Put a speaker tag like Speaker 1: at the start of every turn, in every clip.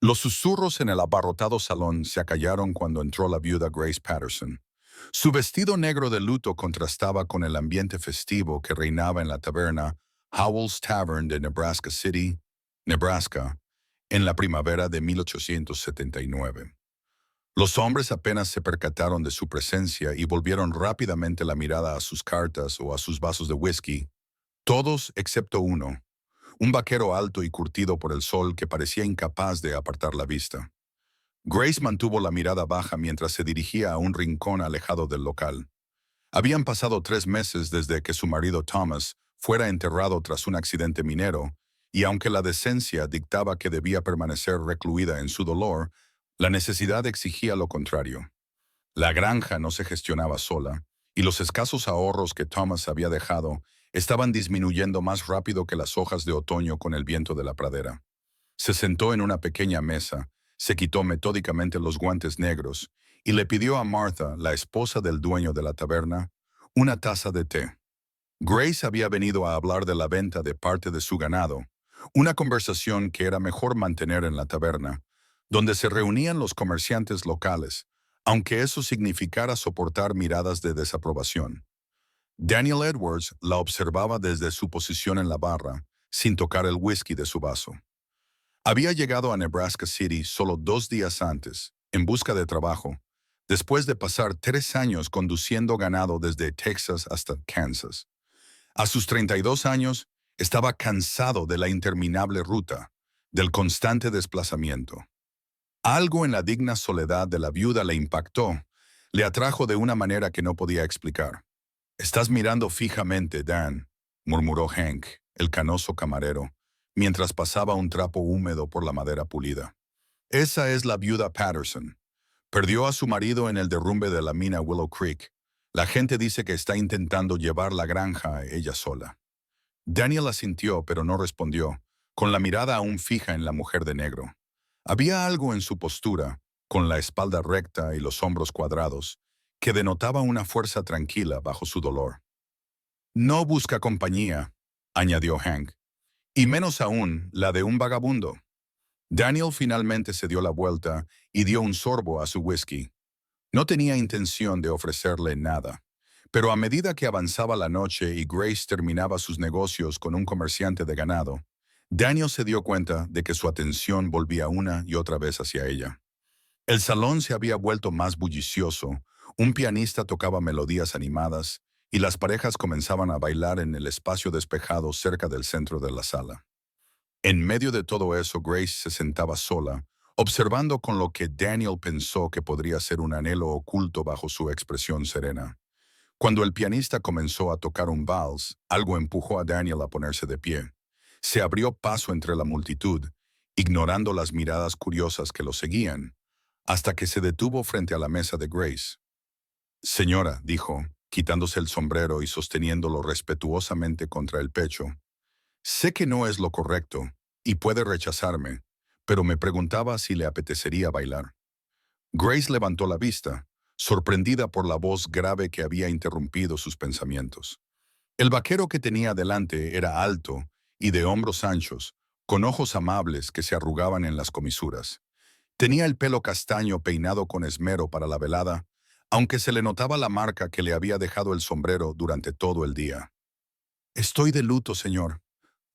Speaker 1: Los susurros en el abarrotado salón se acallaron cuando entró la viuda Grace Patterson. Su vestido negro de luto contrastaba con el ambiente festivo que reinaba en la taberna Howell's Tavern de Nebraska City, Nebraska, en la primavera de 1879. Los hombres apenas se percataron de su presencia y volvieron rápidamente la mirada a sus cartas o a sus vasos de whisky, todos excepto uno, un vaquero alto y curtido por el sol que parecía incapaz de apartar la vista. Grace mantuvo la mirada baja mientras se dirigía a un rincón alejado del local. Habían pasado 3 meses desde que su marido Thomas fuera enterrado tras un accidente minero, y aunque la decencia dictaba que debía permanecer recluida en su dolor, la necesidad exigía lo contrario. La granja no se gestionaba sola, y los escasos ahorros que Thomas había dejado estaban disminuyendo más rápido que las hojas de otoño con el viento de la pradera. Se sentó en una pequeña mesa, se quitó metódicamente los guantes negros y le pidió a Martha, la esposa del dueño de la taberna, una taza de té. Grace había venido a hablar de la venta de parte de su ganado, una conversación que era mejor mantener en la taberna, donde se reunían los comerciantes locales, aunque eso significara soportar miradas de desaprobación. Daniel Edwards la observaba desde su posición en la barra, sin tocar el whisky de su vaso. Había llegado a Nebraska City solo 2 días antes, en busca de trabajo, después de pasar 3 años conduciendo ganado desde Texas hasta Kansas. A sus 32 años, estaba cansado de la interminable ruta, del constante desplazamiento. Algo en la digna soledad de la viuda le impactó, le atrajo de una manera que no podía explicar. «Estás mirando fijamente, Dan», murmuró Hank, el canoso camarero, mientras pasaba un trapo húmedo por la madera pulida. «Esa es la viuda Patterson. Perdió a su marido en el derrumbe de la mina Willow Creek. La gente dice que está intentando llevar la granja a ella sola». Daniel asintió, pero no respondió, con la mirada aún fija en la mujer de negro. Había algo en su postura, con la espalda recta y los hombros cuadrados, que denotaba una fuerza tranquila bajo su dolor. «No busca compañía», añadió Hank, «y menos aún la de un vagabundo». Daniel finalmente se dio la vuelta y dio un sorbo a su whisky. No tenía intención de ofrecerle nada, pero a medida que avanzaba la noche y Grace terminaba sus negocios con un comerciante de ganado, Daniel se dio cuenta de que su atención volvía una y otra vez hacia ella. El salón se había vuelto más bullicioso, un pianista tocaba melodías animadas y las parejas comenzaban a bailar en el espacio despejado cerca del centro de la sala. En medio de todo eso, Grace se sentaba sola, observando con lo que Daniel pensó que podría ser un anhelo oculto bajo su expresión serena. Cuando el pianista comenzó a tocar un vals, algo empujó a Daniel a ponerse de pie. Se abrió paso entre la multitud, ignorando las miradas curiosas que lo seguían, hasta que se detuvo frente a la mesa de Grace. «Señora», dijo, quitándose el sombrero y sosteniéndolo respetuosamente contra el pecho, «sé que no es lo correcto, y puede rechazarme, pero me preguntaba si le apetecería bailar». Grace levantó la vista, sorprendida por la voz grave que había interrumpido sus pensamientos. El vaquero que tenía delante era alto y de hombros anchos, con ojos amables que se arrugaban en las comisuras. Tenía el pelo castaño peinado con esmero para la velada, aunque se le notaba la marca que le había dejado el sombrero durante todo el día. «Estoy de luto, señor»,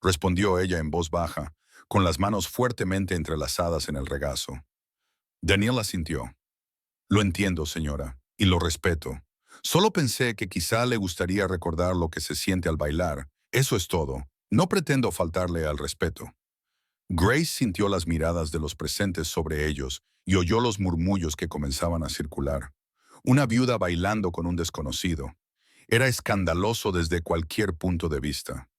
Speaker 1: respondió ella en voz baja, con las manos fuertemente entrelazadas en el regazo. Daniel asintió. «Lo entiendo, señora, y lo respeto. Solo pensé que quizá le gustaría recordar lo que se siente al bailar. Eso es todo. No pretendo faltarle al respeto». Grace sintió las miradas de los presentes sobre ellos y oyó los murmullos que comenzaban a circular. Una viuda bailando con un desconocido. Era escandaloso desde cualquier punto de vista.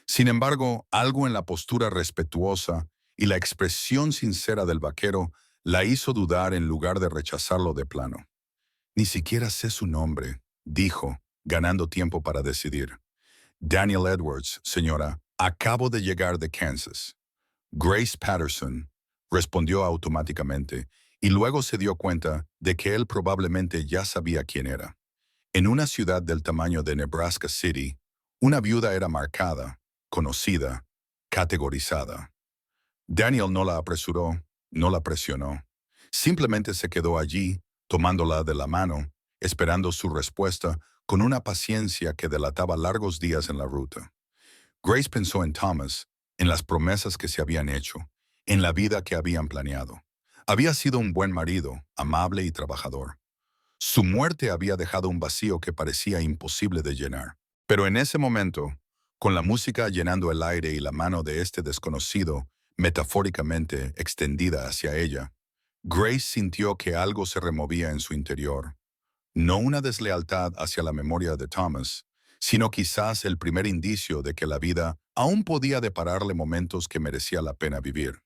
Speaker 1: Sin embargo, algo en la postura respetuosa y la expresión sincera del vaquero la hizo dudar en lugar de rechazarlo de plano. «Ni siquiera sé su nombre», dijo, ganando tiempo para decidir. «Daniel Edwards, señora. Acabo de llegar de Kansas». «Grace Patterson», respondió automáticamente, y luego se dio cuenta de que él probablemente ya sabía quién era. En una ciudad del tamaño de Nebraska City, una viuda era marcada, conocida, categorizada. Daniel no la apresuró, No la presionó. Simplemente se quedó allí, tomándola de la mano, esperando su respuesta con una paciencia que delataba largos días en la ruta. Grace pensó en Thomas, en las promesas que se habían hecho, en la vida que habían planeado. Había sido un buen marido, amable y trabajador. Su muerte había dejado un vacío que parecía imposible de llenar. Pero en ese momento, con la música llenando el aire y la mano de este desconocido, metafóricamente extendida hacia ella, Grace sintió que algo se removía en su interior. No una deslealtad hacia la memoria de Thomas, sino quizás el primer indicio de que la vida aún podía depararle momentos que merecía la pena vivir.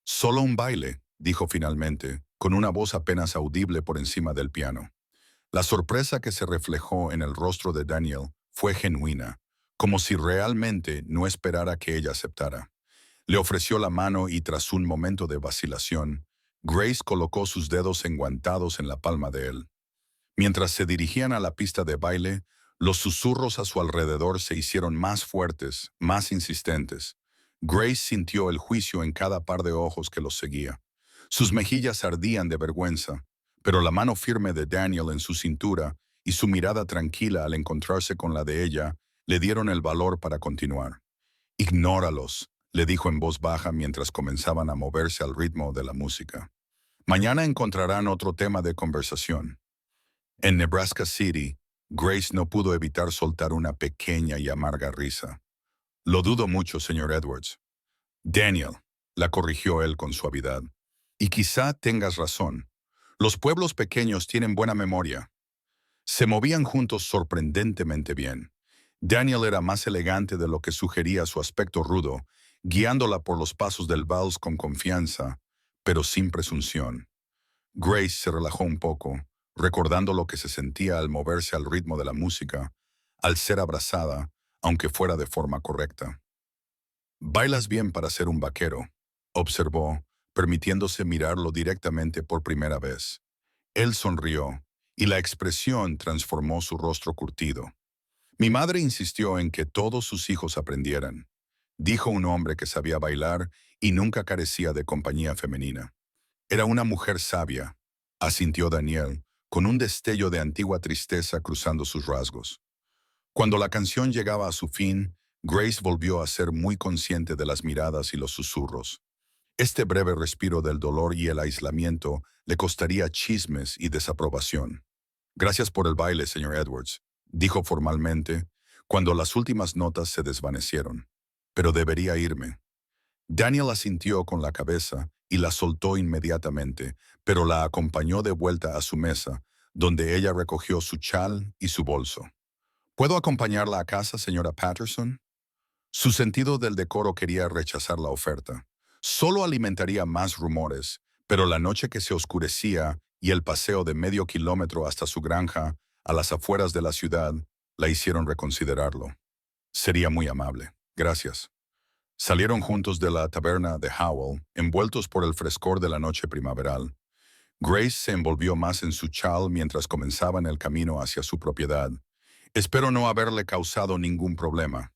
Speaker 1: Solo un baile, dijo finalmente, con una voz apenas audible por encima del piano. La sorpresa que se reflejó en el rostro de Daniel fue genuina, como si realmente no esperara que ella aceptara. Le ofreció la mano y tras un momento de vacilación, Grace colocó sus dedos enguantados en la palma de él. Mientras se dirigían a la pista de baile, los susurros a su alrededor se hicieron más fuertes, más insistentes. Grace sintió el juicio en cada par de ojos que los seguía. Sus mejillas ardían de vergüenza, pero la mano firme de Daniel en su cintura y su mirada tranquila al encontrarse con la de ella le dieron el valor para continuar. «Ignóralos», le dijo en voz baja mientras comenzaban a moverse al ritmo de la música. «Mañana encontrarán otro tema de conversación». En Nebraska City, Grace no pudo evitar soltar una pequeña y amarga risa. «Lo dudo mucho, señor Edwards». «Daniel», la corrigió él con suavidad. «Y quizá tengas razón. Los pueblos pequeños tienen buena memoria». Se movían juntos sorprendentemente bien. Daniel era más elegante de lo que sugería su aspecto rudo, guiándola por los pasos del vals con confianza, pero sin presunción. Grace se relajó un poco, recordando lo que se sentía al moverse al ritmo de la música, al ser abrazada, aunque fuera de forma correcta. «Bailas bien para ser un vaquero», observó, permitiéndose mirarlo directamente por primera vez. Él sonrió, y la expresión transformó su rostro curtido. «Mi madre insistió en que todos sus hijos aprendieran», dijo un hombre que sabía bailar y nunca carecía de compañía femenina. «Era una mujer sabia», asintió Daniel, con un destello de antigua tristeza cruzando sus rasgos. Cuando la canción llegaba a su fin, Grace volvió a ser muy consciente de las miradas y los susurros. Este breve respiro del dolor y el aislamiento le costaría chismes y desaprobación. «Gracias por el baile, señor Edwards», dijo formalmente, cuando las últimas notas se desvanecieron. «Pero debería irme». Daniel asintió con la cabeza y la soltó inmediatamente, pero la acompañó de vuelta a su mesa, donde ella recogió su chal y su bolso. «¿Puedo acompañarla a casa, señora Patterson?» Su sentido del decoro quería rechazar la oferta. Solo alimentaría más rumores, pero la noche que se oscurecía y el paseo de medio kilómetro hasta su granja, a las afueras de la ciudad, la hicieron reconsiderarlo. «Sería muy amable. Gracias». Salieron juntos de la taberna de Howell, envueltos por el frescor de la noche primaveral. Grace se envolvió más en su chal mientras comenzaban el camino hacia su propiedad. «Espero no haberle causado ningún problema»,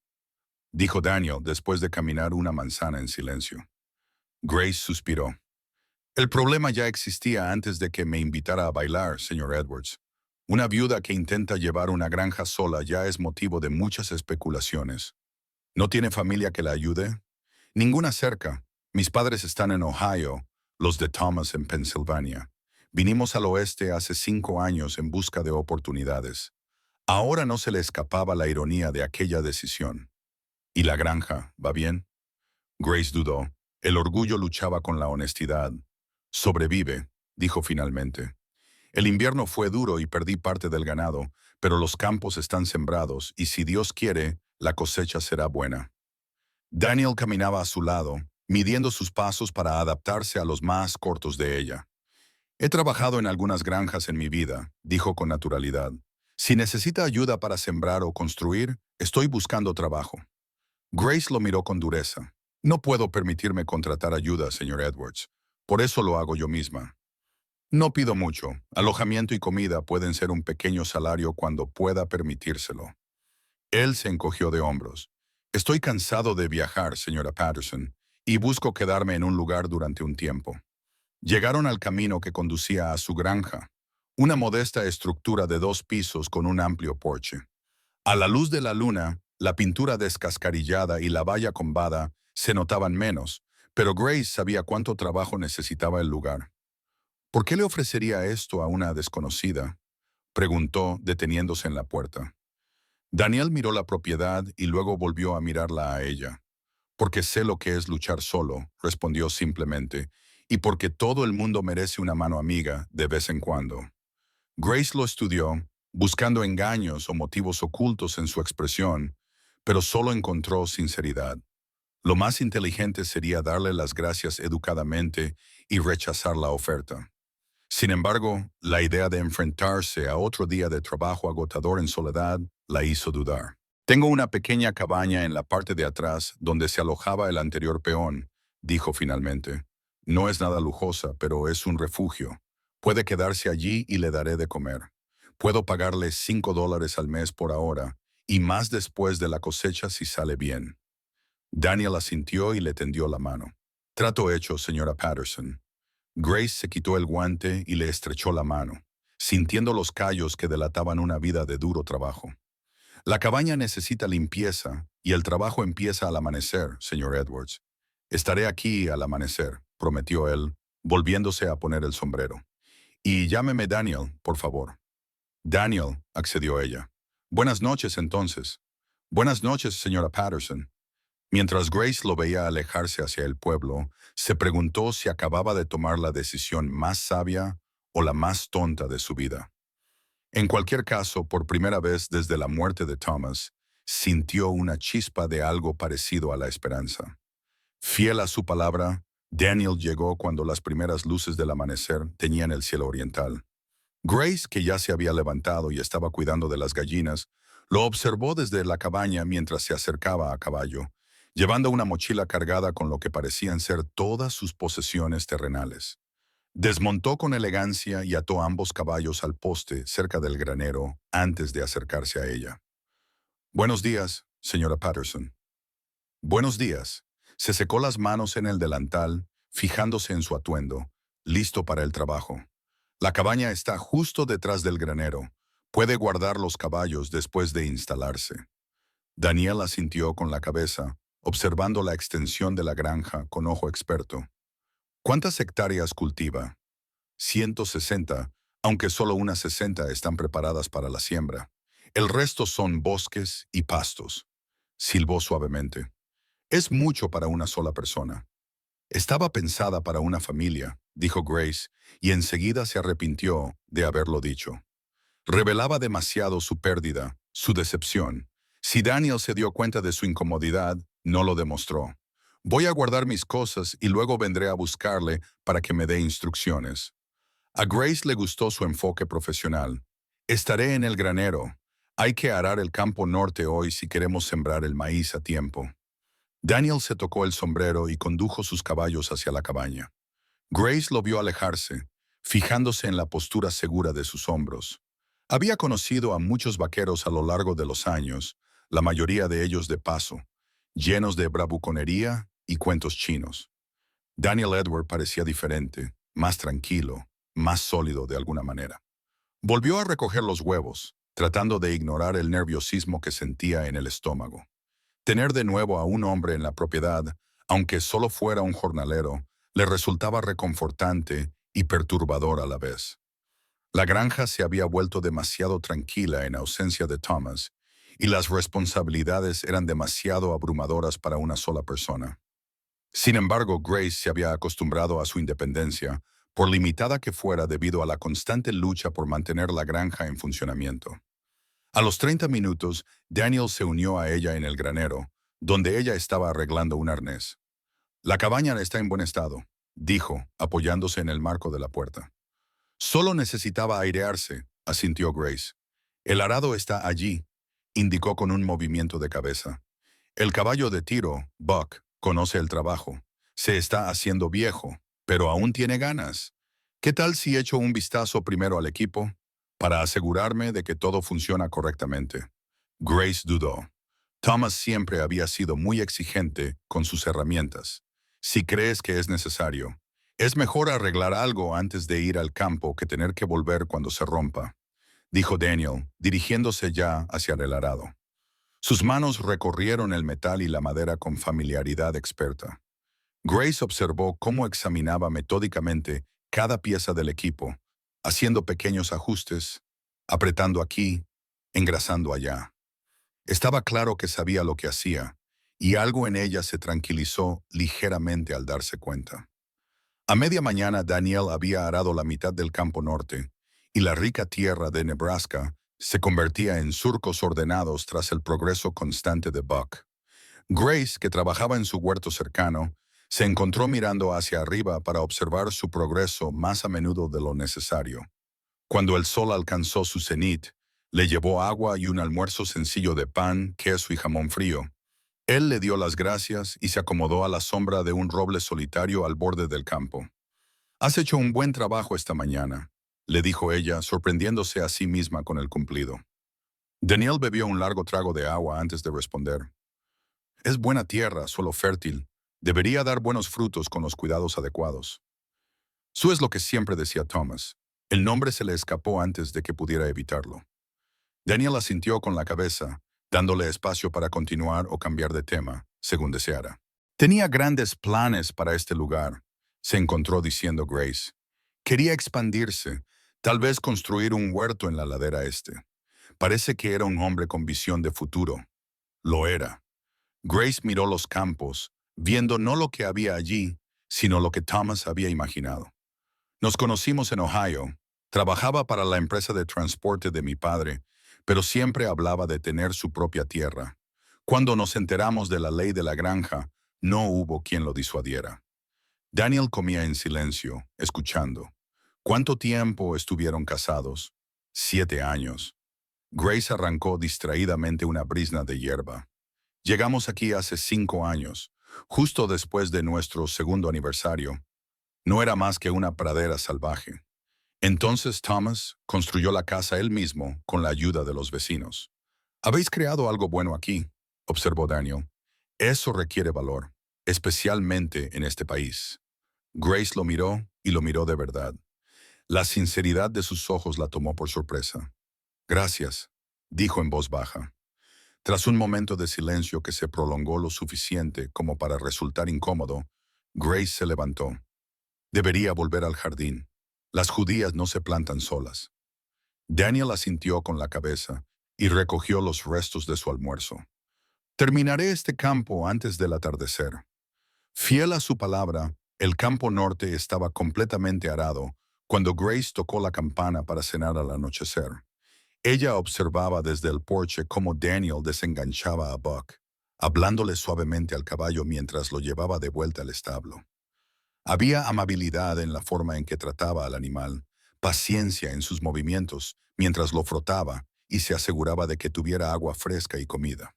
Speaker 1: dijo Daniel después de caminar una manzana en silencio. Grace suspiró. «El problema ya existía antes de que me invitara a bailar, señor Edwards. Una viuda que intenta llevar una granja sola ya es motivo de muchas especulaciones. ¿No tiene familia que la ayude?» «Ninguna cerca. Mis padres están en Ohio, los de Thomas en Pensilvania. Vinimos al oeste hace 5 años en busca de oportunidades». Ahora no se le escapaba la ironía de aquella decisión. «¿Y la granja, va bien?» Grace dudó. El orgullo luchaba con la honestidad. «Sobrevive», dijo finalmente. «El invierno fue duro y perdí parte del ganado, pero los campos están sembrados y si Dios quiere, la cosecha será buena». Daniel caminaba a su lado, midiendo sus pasos para adaptarse a los más cortos de ella. «He trabajado en algunas granjas en mi vida», dijo con naturalidad. «Si necesita ayuda para sembrar o construir, estoy buscando trabajo». Grace lo miró con dureza. «No puedo permitirme contratar ayuda, señor Edwards. Por eso lo hago yo misma». «No pido mucho. Alojamiento y comida pueden ser un pequeño salario cuando pueda permitírselo». Él se encogió de hombros. «Estoy cansado de viajar, señora Patterson, y busco quedarme en un lugar durante un tiempo. Llegaron al camino que conducía a su granja, una modesta estructura de 2 pisos con un amplio porche. A la luz de la luna, la pintura descascarillada y la valla combada se notaban menos, pero Grace sabía cuánto trabajo necesitaba el lugar. ¿Por qué le ofrecería esto a una desconocida?, preguntó, deteniéndose en la puerta. Daniel miró la propiedad y luego volvió a mirarla a ella. Porque sé lo que es luchar solo, respondió simplemente, y porque todo el mundo merece una mano amiga de vez en cuando. Grace lo estudió, buscando engaños o motivos ocultos en su expresión, pero solo encontró sinceridad. Lo más inteligente sería darle las gracias educadamente y rechazar la oferta. Sin embargo, la idea de enfrentarse a otro día de trabajo agotador en soledad la hizo dudar. Tengo una pequeña cabaña en la parte de atrás donde se alojaba el anterior peón, dijo finalmente. No es nada lujosa, pero es un refugio. Puede quedarse allí y le daré de comer. Puedo pagarle $5 al mes por ahora, y más después de la cosecha si sale bien. Daniel asintió y le tendió la mano. Trato hecho, señora Patterson. Grace se quitó el guante y le estrechó la mano, sintiendo los callos que delataban una vida de duro trabajo. La cabaña necesita limpieza y el trabajo empieza al amanecer, señor Edwards. Estaré aquí al amanecer, prometió él, volviéndose a poner el sombrero. Y llámeme Daniel, por favor. Daniel, accedió ella. Buenas noches, entonces. Buenas noches, señora Patterson. Mientras Grace lo veía alejarse hacia el pueblo, se preguntó si acababa de tomar la decisión más sabia o la más tonta de su vida. En cualquier caso, por primera vez desde la muerte de Thomas, sintió una chispa de algo parecido a la esperanza. Fiel a su palabra, Daniel llegó cuando las primeras luces del amanecer teñían el cielo oriental. Grace, que ya se había levantado y estaba cuidando de las gallinas, lo observó desde la cabaña mientras se acercaba a caballo, llevando una mochila cargada con lo que parecían ser todas sus posesiones terrenales. Desmontó con elegancia y ató ambos caballos al poste cerca del granero antes de acercarse a ella. Buenos días, señora Patterson. Buenos días. Se secó las manos en el delantal, fijándose en su atuendo, listo para el trabajo. La cabaña está justo detrás del granero. Puede guardar los caballos después de instalarse. Daniel asintió con la cabeza, observando la extensión de la granja con ojo experto. ¿Cuántas hectáreas cultiva? 160, aunque solo unas 60 están preparadas para la siembra. El resto son bosques y pastos. Silbó suavemente. Es mucho para una sola persona. Estaba pensada para una familia, dijo Grace, y enseguida se arrepintió de haberlo dicho. Revelaba demasiado su pérdida, su decepción. Si Daniel se dio cuenta de su incomodidad, no lo demostró. Voy a guardar mis cosas y luego vendré a buscarle para que me dé instrucciones. A Grace le gustó su enfoque profesional. Estaré en el granero. Hay que arar el campo norte hoy si queremos sembrar el maíz a tiempo. Daniel se tocó el sombrero y condujo sus caballos hacia la cabaña. Grace lo vio alejarse, fijándose en la postura segura de sus hombros. Había conocido a muchos vaqueros a lo largo de los años, la mayoría de ellos de paso, llenos de bravuconería y cuentos chinos. Daniel Edward parecía diferente, más tranquilo, más sólido de alguna manera. Volvió a recoger los huevos, tratando de ignorar el nerviosismo que sentía en el estómago. Tener de nuevo a un hombre en la propiedad, aunque solo fuera un jornalero, le resultaba reconfortante y perturbador a la vez. La granja se había vuelto demasiado tranquila en ausencia de Thomas, y las responsabilidades eran demasiado abrumadoras para una sola persona. Sin embargo, Grace se había acostumbrado a su independencia, por limitada que fuera debido a la constante lucha por mantener la granja en funcionamiento. A los 30 minutos, Daniel se unió a ella en el granero, donde ella estaba arreglando un arnés. La cabaña está en buen estado, dijo, apoyándose en el marco de la puerta. Solo necesitaba airearse, asintió Grace. El arado está allí, indicó con un movimiento de cabeza. El caballo de tiro, Buck, conoce el trabajo. Se está haciendo viejo, pero aún tiene ganas. ¿Qué tal si echo un vistazo primero al equipo, para asegurarme de que todo funciona correctamente? Grace dudó. Thomas siempre había sido muy exigente con sus herramientas. Si crees que es necesario, Es mejor arreglar algo antes de ir al campo que tener que volver cuando se rompa, dijo Daniel, dirigiéndose ya hacia el arado. Sus manos recorrieron el metal y la madera con familiaridad experta. Grace observó cómo examinaba metódicamente cada pieza del equipo, haciendo pequeños ajustes, apretando aquí, engrasando allá. Estaba claro que sabía lo que hacía, y algo en ella se tranquilizó ligeramente al darse cuenta. A media mañana Daniel había arado la mitad del campo norte, y la rica tierra de Nebraska se convertía en surcos ordenados tras el progreso constante de Buck. Grace, que trabajaba en su huerto cercano, se encontró mirando hacia arriba para observar su progreso más a menudo de lo necesario. Cuando el sol alcanzó su cenit, le llevó agua y un almuerzo sencillo de pan, queso y jamón frío. Él le dio las gracias y se acomodó a la sombra de un roble solitario al borde del campo. «Has hecho un buen trabajo esta mañana», le dijo ella, sorprendiéndose a sí misma con el cumplido. Daniel bebió un largo trago de agua antes de responder. «Es buena tierra, suelo fértil. Debería dar buenos frutos con los cuidados adecuados». Eso es lo que siempre decía Thomas. El nombre se le escapó antes de que pudiera evitarlo. Daniel asintió con la cabeza, dándole espacio para continuar o cambiar de tema, según deseara. «Tenía grandes planes para este lugar», se encontró diciendo Grace. «Quería expandirse, tal vez construir un huerto en la ladera este. Parece que era un hombre con visión de futuro». Lo era. Grace miró los campos, viendo no lo que había allí, sino lo que Thomas había imaginado. «Nos conocimos en Ohio. Trabajaba para la empresa de transporte de mi padre, pero siempre hablaba de tener su propia tierra. Cuando nos enteramos de la ley de la granja, no hubo quien lo disuadiera». Daniel comía en silencio, escuchando. ¿Cuánto tiempo estuvieron casados? 7 años. Grace arrancó distraídamente una brizna de hierba. «Llegamos aquí hace 5 años, justo después de nuestro segundo aniversario. No era más que una pradera salvaje. Entonces Thomas construyó la casa él mismo con la ayuda de los vecinos». «Habéis creado algo bueno aquí», observó Daniel. «Eso requiere valor, especialmente en este país». Grace lo miró y lo miró de verdad. La sinceridad de sus ojos la tomó por sorpresa. «Gracias», dijo en voz baja. Tras un momento de silencio que se prolongó lo suficiente como para resultar incómodo, Grace se levantó. Debería volver al jardín. Las judías no se plantan solas. Daniel asintió con la cabeza y recogió los restos de su almuerzo. «Terminaré este campo antes del atardecer». Fiel a su palabra, el campo norte estaba completamente arado cuando Grace tocó la campana para cenar al anochecer. Ella observaba desde el porche cómo Daniel desenganchaba a Buck, hablándole suavemente al caballo mientras lo llevaba de vuelta al establo. Había amabilidad en la forma en que trataba al animal, paciencia en sus movimientos mientras lo frotaba y se aseguraba de que tuviera agua fresca y comida.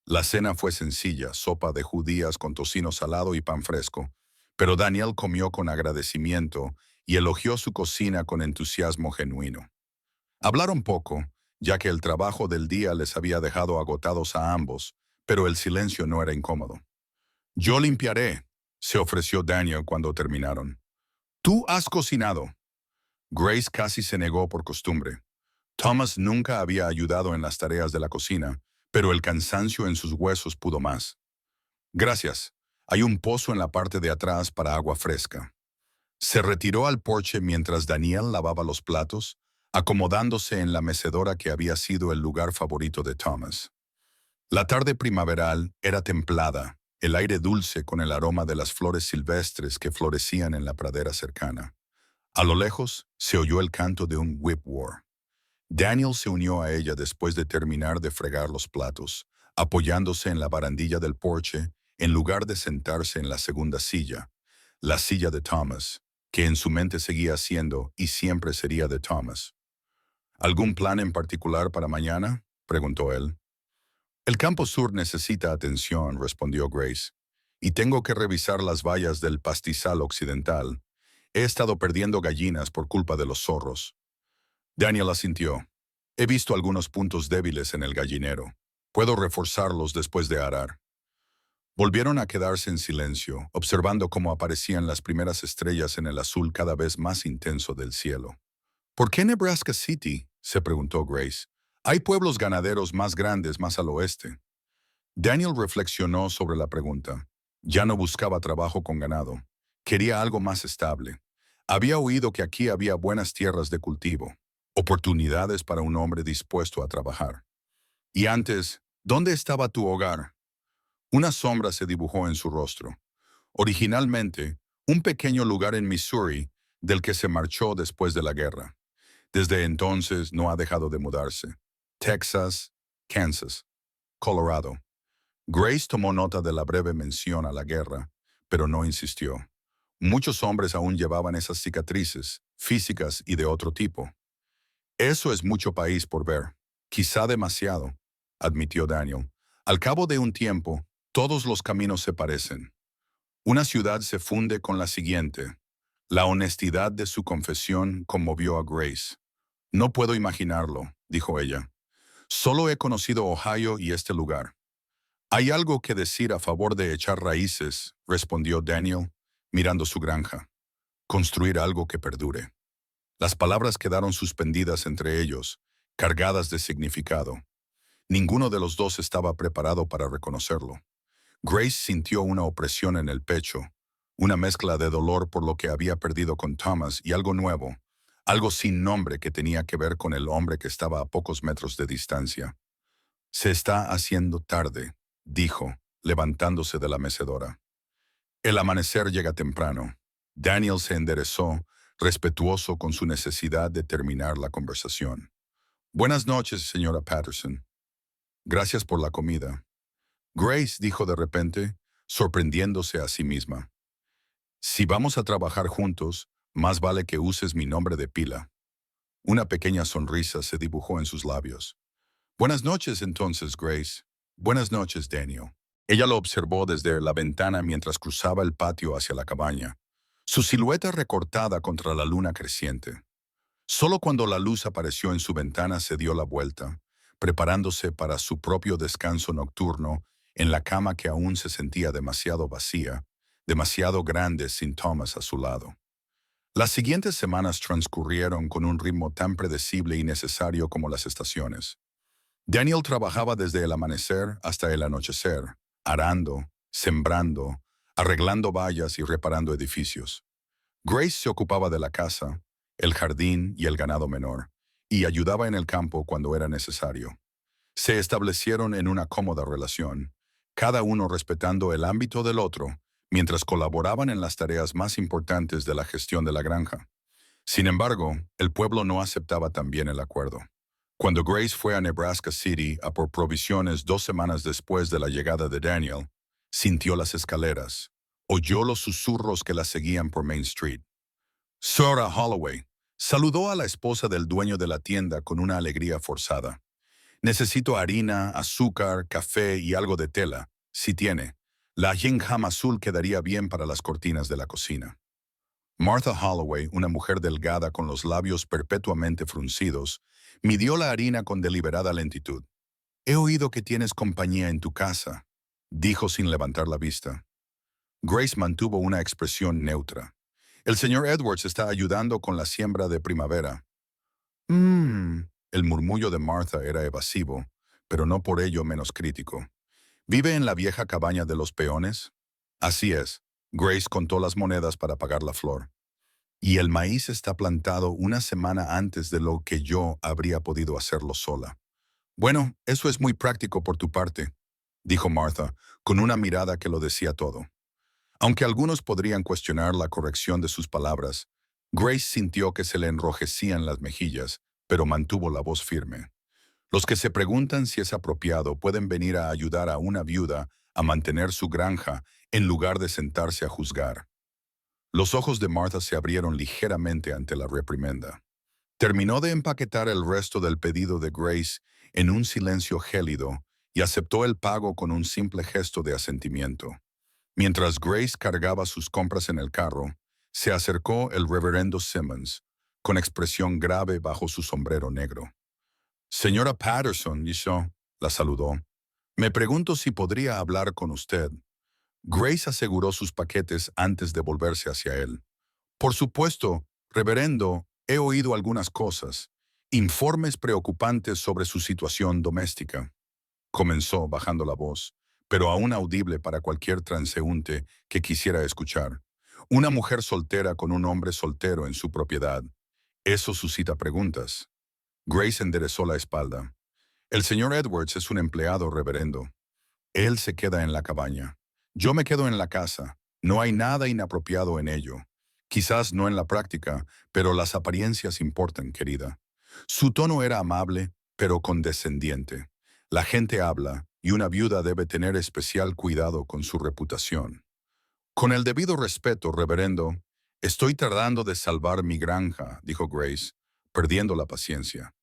Speaker 1: La cena fue sencilla, sopa de judías con tocino salado y pan fresco, pero Daniel comió con agradecimiento y elogió su cocina con entusiasmo genuino. Hablaron poco, ya que el trabajo del día les había dejado agotados a ambos, pero el silencio no era incómodo. «Yo limpiaré», se ofreció Daniel cuando terminaron. «Tú has cocinado». Grace casi se negó por costumbre. Thomas nunca había ayudado en las tareas de la cocina, pero el cansancio en sus huesos pudo más. «Gracias. Hay un pozo en la parte de atrás para agua fresca». Se retiró al porche mientras Daniel lavaba los platos, acomodándose en la mecedora que había sido el lugar favorito de Thomas. La tarde primaveral era templada, el aire dulce con el aroma de las flores silvestres que florecían en la pradera cercana. A lo lejos se oyó el canto de un whippoor. Daniel se unió a ella después de terminar de fregar los platos, apoyándose en la barandilla del porche en lugar de sentarse en la segunda silla, la silla de Thomas, que en su mente seguía siendo y siempre sería de Thomas. «¿Algún plan en particular para mañana?», preguntó él. «El campo sur necesita atención», respondió Grace, «y tengo que revisar las vallas del pastizal occidental. He estado perdiendo gallinas por culpa de los zorros». Daniel asintió. «He visto algunos puntos débiles en el gallinero. Puedo reforzarlos después de arar». Volvieron a quedarse en silencio, observando cómo aparecían las primeras estrellas en el azul cada vez más intenso del cielo. ¿Por qué Nebraska City?, se preguntó Grace. Hay pueblos ganaderos más grandes más al oeste. Daniel reflexionó sobre la pregunta. Ya no buscaba trabajo con ganado. Quería algo más estable. Había oído que aquí había buenas tierras de cultivo, oportunidades para un hombre dispuesto a trabajar. Y antes, ¿dónde estaba tu hogar? Una sombra se dibujó en su rostro. Originalmente, un pequeño lugar en Missouri, del que se marchó después de la guerra. Desde entonces no ha dejado de mudarse. Texas, Kansas, Colorado. Grace tomó nota de la breve mención a la guerra, pero no insistió. Muchos hombres aún llevaban esas cicatrices, físicas y de otro tipo. Eso es mucho país por ver. Quizá demasiado, admitió Daniel. Al cabo de un tiempo, todos los caminos se parecen. Una ciudad se funde con la siguiente. La honestidad de su confesión conmovió a Grace. No puedo imaginarlo, dijo ella. Solo he conocido Ohio y este lugar. Hay algo que decir a favor de echar raíces, respondió Daniel, mirando su granja. Construir algo que perdure. Las palabras quedaron suspendidas entre ellos, cargadas de significado. Ninguno de los dos estaba preparado para reconocerlo. Grace sintió una opresión en el pecho, una mezcla de dolor por lo que había perdido con Thomas y algo nuevo, algo sin nombre que tenía que ver con el hombre que estaba a pocos metros de distancia. Se está haciendo tarde, dijo, levantándose de la mecedora. El amanecer llega temprano. Daniel se enderezó, respetuoso con su necesidad de terminar la conversación. Buenas noches, señora Patterson. Gracias por la comida. Grace dijo de repente, sorprendiéndose a sí misma. Si vamos a trabajar juntos, más vale que uses mi nombre de pila. Una pequeña sonrisa se dibujó en sus labios. Buenas noches entonces, Grace. Buenas noches, Daniel. Ella lo observó desde la ventana mientras cruzaba el patio hacia la cabaña, su silueta recortada contra la luna creciente. Solo cuando la luz apareció en su ventana se dio la vuelta, preparándose para su propio descanso nocturno en la cama que aún se sentía demasiado vacía, demasiado grande sin Thomas a su lado. Las siguientes semanas transcurrieron con un ritmo tan predecible y necesario como las estaciones. Daniel trabajaba desde el amanecer hasta el anochecer, arando, sembrando, arreglando vallas y reparando edificios. Grace se ocupaba de la casa, el jardín y el ganado menor, y ayudaba en el campo cuando era necesario. Se establecieron en una cómoda relación, cada uno respetando el ámbito del otro, mientras colaboraban en las tareas más importantes de la gestión de la granja. Sin embargo, el pueblo no aceptaba también el acuerdo. Cuando Grace fue a Nebraska City a por provisiones 2 semanas después de la llegada de Daniel, sintió las escaleras, oyó los susurros que la seguían por Main Street. Sarah Holloway saludó a la esposa del dueño de la tienda con una alegría forzada. Necesito harina, azúcar, café y algo de tela, si tiene. La gingham azul quedaría bien para las cortinas de la cocina. Martha Holloway, una mujer delgada con los labios perpetuamente fruncidos, midió la harina con deliberada lentitud. He oído que tienes compañía en tu casa, dijo sin levantar la vista. Grace mantuvo una expresión neutra. El señor Edwards está ayudando con la siembra de primavera. El murmullo de Martha era evasivo, pero no por ello menos crítico. ¿Vive en la vieja cabaña de los peones? Así es. Grace contó las monedas para pagar la flor. Y el maíz está plantado una semana antes de lo que yo habría podido hacerlo sola. Bueno, eso es muy práctico por tu parte, dijo Martha, con una mirada que lo decía todo. Aunque algunos podrían cuestionar la corrección de sus palabras, Grace sintió que se le enrojecían las mejillas, pero mantuvo la voz firme. Los que se preguntan si es apropiado pueden venir a ayudar a una viuda a mantener su granja en lugar de sentarse a juzgar. Los ojos de Martha se abrieron ligeramente ante la reprimenda. Terminó de empaquetar el resto del pedido de Grace en un silencio gélido y aceptó el pago con un simple gesto de asentimiento. Mientras Grace cargaba sus compras en el carro, se acercó el reverendo Simmons, con expresión grave bajo su sombrero negro. Señora Patterson, la saludó. Me pregunto si podría hablar con usted. Grace aseguró sus paquetes antes de volverse hacia él. Por supuesto, reverendo, he oído algunas cosas. Informes preocupantes sobre su situación doméstica. Comenzó bajando la voz, pero aún audible para cualquier transeúnte que quisiera escuchar. Una mujer soltera con un hombre soltero en su propiedad. Eso suscita preguntas. Grace enderezó la espalda. El señor Edwards es un empleado, reverendo. Él se queda en la cabaña. Yo me quedo en la casa. No hay nada inapropiado en ello. Quizás no en la práctica, pero las apariencias importan, querida. Su tono era amable, pero condescendiente. La gente habla, y una viuda debe tener especial cuidado con su reputación. Con el debido respeto, reverendo, estoy tratando de salvar mi granja, dijo Grace, perdiendo la paciencia.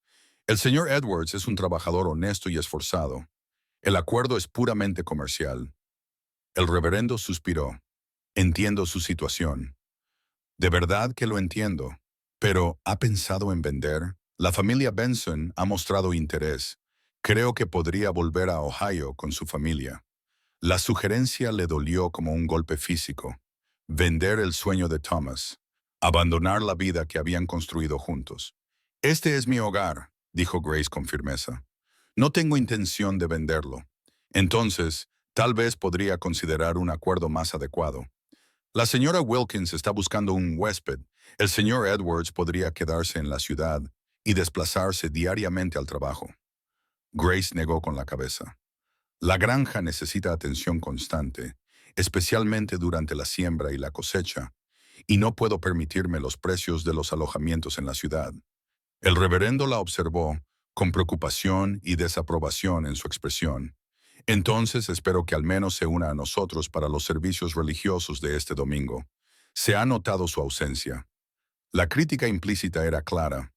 Speaker 1: El señor Edwards es un trabajador honesto y esforzado. El acuerdo es puramente comercial. El reverendo suspiró. Entiendo su situación. De verdad que lo entiendo. Pero, ¿ha pensado en vender? La familia Benson ha mostrado interés. Creo que podría volver a Ohio con su familia. La sugerencia le dolió como un golpe físico. Vender el sueño de Thomas. Abandonar la vida que habían construido juntos. Este es mi hogar, dijo Grace con firmeza. No tengo intención de venderlo. Entonces, tal vez podría considerar un acuerdo más adecuado. La señora Wilkins está buscando un huésped. El señor Edwards podría quedarse en la ciudad y desplazarse diariamente al trabajo. Grace negó con la cabeza. La granja necesita atención constante, especialmente durante la siembra y la cosecha, y no puedo permitirme los precios de los alojamientos en la ciudad. El reverendo la observó, con preocupación y desaprobación en su expresión. Entonces espero que al menos se una a nosotros para los servicios religiosos de este domingo. Se ha notado su ausencia. La crítica implícita era clara.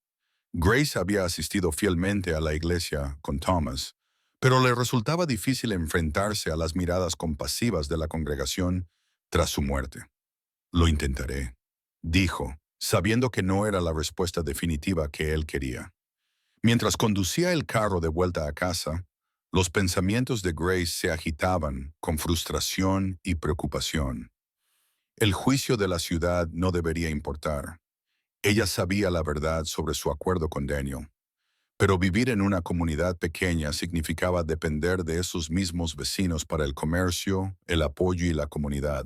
Speaker 1: Grace había asistido fielmente a la iglesia con Thomas, pero le resultaba difícil enfrentarse a las miradas compasivas de la congregación tras su muerte. Lo intentaré, dijo, sabiendo que no era la respuesta definitiva que él quería. Mientras conducía el carro de vuelta a casa, los pensamientos de Grace se agitaban con frustración y preocupación. El juicio de la ciudad no debería importar. Ella sabía la verdad sobre su acuerdo con Daniel, pero vivir en una comunidad pequeña significaba depender de esos mismos vecinos para el comercio, el apoyo y la comunidad.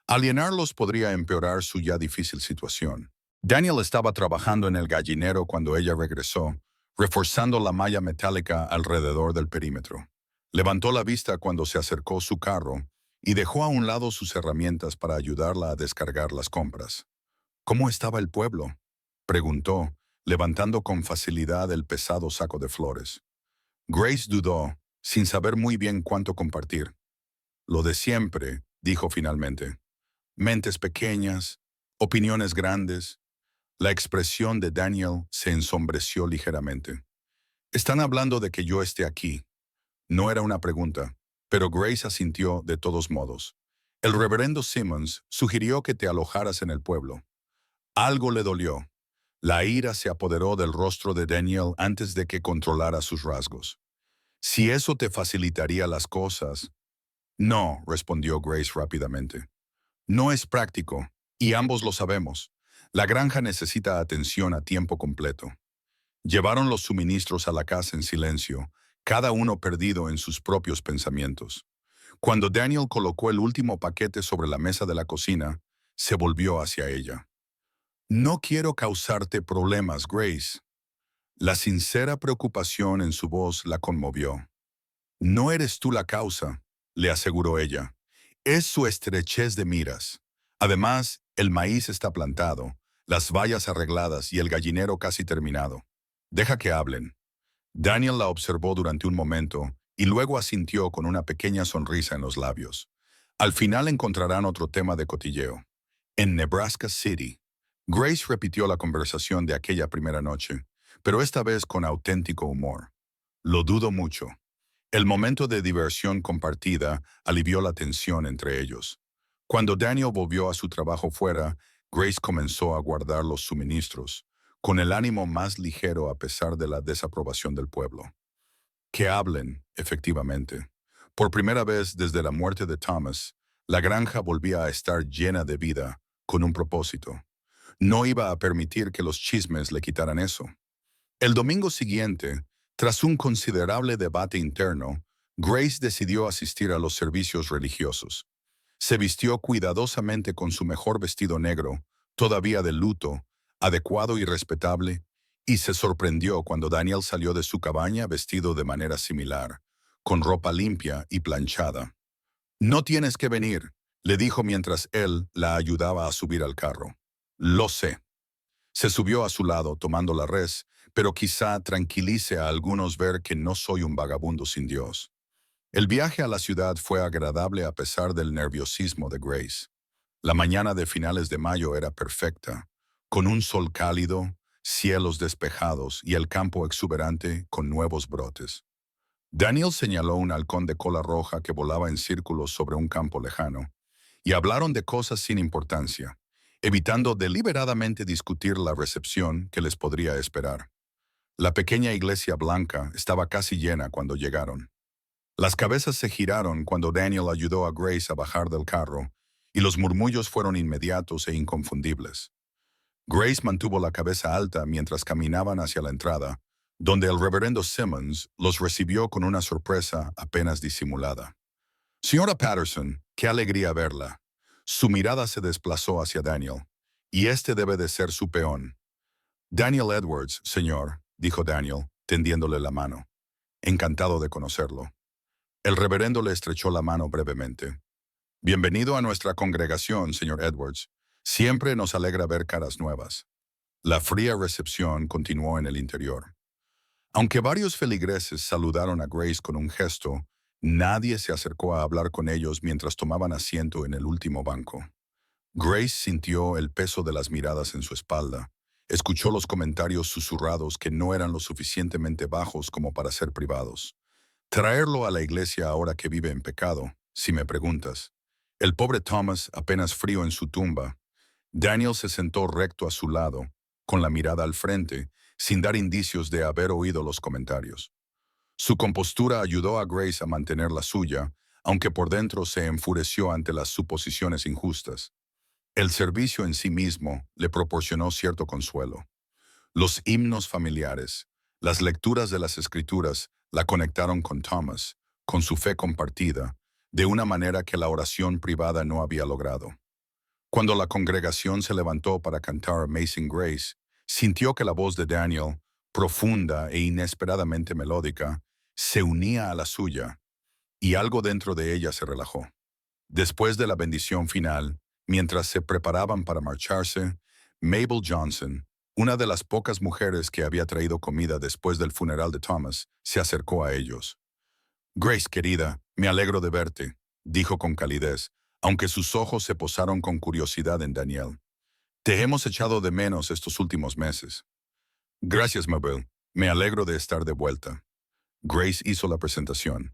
Speaker 1: Alienarlos podría empeorar su ya difícil situación. Daniel estaba trabajando en el gallinero cuando ella regresó, reforzando la malla metálica alrededor del perímetro. Levantó la vista cuando se acercó su carro y dejó a un lado sus herramientas para ayudarla a descargar las compras. ¿Cómo estaba el pueblo?, preguntó, levantando con facilidad el pesado saco de flores. Grace dudó, sin saber muy bien cuánto compartir. Lo de siempre, dijo finalmente. Mentes pequeñas, opiniones grandes. La expresión de Daniel se ensombreció ligeramente. Están hablando de que yo esté aquí. No era una pregunta, pero Grace asintió de todos modos. El reverendo Simmons sugirió que te alojaras en el pueblo. Algo le dolió. La ira se apoderó del rostro de Daniel antes de que controlara sus rasgos. Si eso te facilitaría las cosas. No, respondió Grace rápidamente. No es práctico, y ambos lo sabemos. La granja necesita atención a tiempo completo. Llevaron los suministros a la casa en silencio, cada uno perdido en sus propios pensamientos. Cuando Daniel colocó el último paquete sobre la mesa de la cocina, se volvió hacia ella. No quiero causarte problemas, Grace. La sincera preocupación en su voz la conmovió. No eres tú la causa, le aseguró ella. Es su estrechez de miras. Además, el maíz está plantado, las vallas arregladas y el gallinero casi terminado. Deja que hablen. Daniel la observó durante un momento y luego asintió con una pequeña sonrisa en los labios. Al final encontrarán otro tema de cotilleo. En Nebraska City. Grace repitió la conversación de aquella primera noche, pero esta vez con auténtico humor. Lo dudo mucho. El momento de diversión compartida alivió la tensión entre ellos. Cuando Daniel volvió a su trabajo fuera, Grace comenzó a guardar los suministros, con el ánimo más ligero a pesar de la desaprobación del pueblo. Que hablen, efectivamente. Por primera vez desde la muerte de Thomas, La granja volvía a estar llena de vida, con un propósito. No iba a permitir que los chismes le quitaran eso. El domingo siguiente, tras un considerable debate interno, Grace decidió asistir a los servicios religiosos. Se vistió cuidadosamente con su mejor vestido negro, todavía de luto, adecuado y respetable, y se sorprendió cuando Daniel salió de su cabaña vestido de manera similar, con ropa limpia y planchada. «No tienes que venir», le dijo mientras él la ayudaba a subir al carro. «Lo sé». Se subió a su lado tomando la res, pero quizá tranquilice a algunos ver que no soy un vagabundo sin Dios. El viaje a la ciudad fue agradable a pesar del nerviosismo de Grace. La mañana de finales de mayo era perfecta, con un sol cálido, cielos despejados y el campo exuberante con nuevos brotes. Daniel señaló un halcón de cola roja que volaba en círculos sobre un campo lejano, y hablaron de cosas sin importancia, evitando deliberadamente discutir la recepción que les podría esperar. La pequeña iglesia blanca estaba casi llena cuando llegaron. Las cabezas se giraron cuando Daniel ayudó a Grace a bajar del carro, y los murmullos fueron inmediatos e inconfundibles. Grace mantuvo la cabeza alta mientras caminaban hacia la entrada, donde el reverendo Simmons los recibió con una sorpresa apenas disimulada. «Señora Patterson, qué alegría verla». Su mirada se desplazó hacia Daniel. «Y este debe de ser su peón». «Daniel Edwards, señor», dijo Daniel, tendiéndole la mano. «Encantado de conocerlo». El reverendo le estrechó la mano brevemente. «Bienvenido a nuestra congregación, señor Edwards. Siempre nos alegra ver caras nuevas». La fría recepción continuó en el interior. Aunque varios feligreses saludaron a Grace con un gesto, nadie se acercó a hablar con ellos mientras tomaban asiento en el último banco. Grace sintió el peso de las miradas en su espalda. Escuchó los comentarios susurrados que no eran lo suficientemente bajos como para ser privados. Traerlo a la iglesia ahora que vive en pecado, si me preguntas. El pobre Thomas apenas frío en su tumba. Daniel se sentó recto a su lado, con la mirada al frente, sin dar indicios de haber oído los comentarios. Su compostura ayudó a Grace a mantener la suya, aunque por dentro se enfureció ante las suposiciones injustas. El servicio en sí mismo le proporcionó cierto consuelo. Los himnos familiares, las lecturas de las Escrituras la conectaron con Thomas, con su fe compartida, de una manera que la oración privada no había logrado. Cuando la congregación se levantó para cantar Amazing Grace, sintió que la voz de Daniel, profunda e inesperadamente melódica, se unía a la suya, y algo dentro de ella se relajó. Después de la bendición final, mientras se preparaban para marcharse, Mabel Johnson, una de las pocas mujeres que había traído comida después del funeral de Thomas, se acercó a ellos. «Grace, querida, me alegro de verte», dijo con calidez, aunque sus ojos se posaron con curiosidad en Daniel. «Te hemos echado de menos estos últimos meses». «Gracias, Mabel. Me alegro de estar de vuelta». Grace hizo la presentación.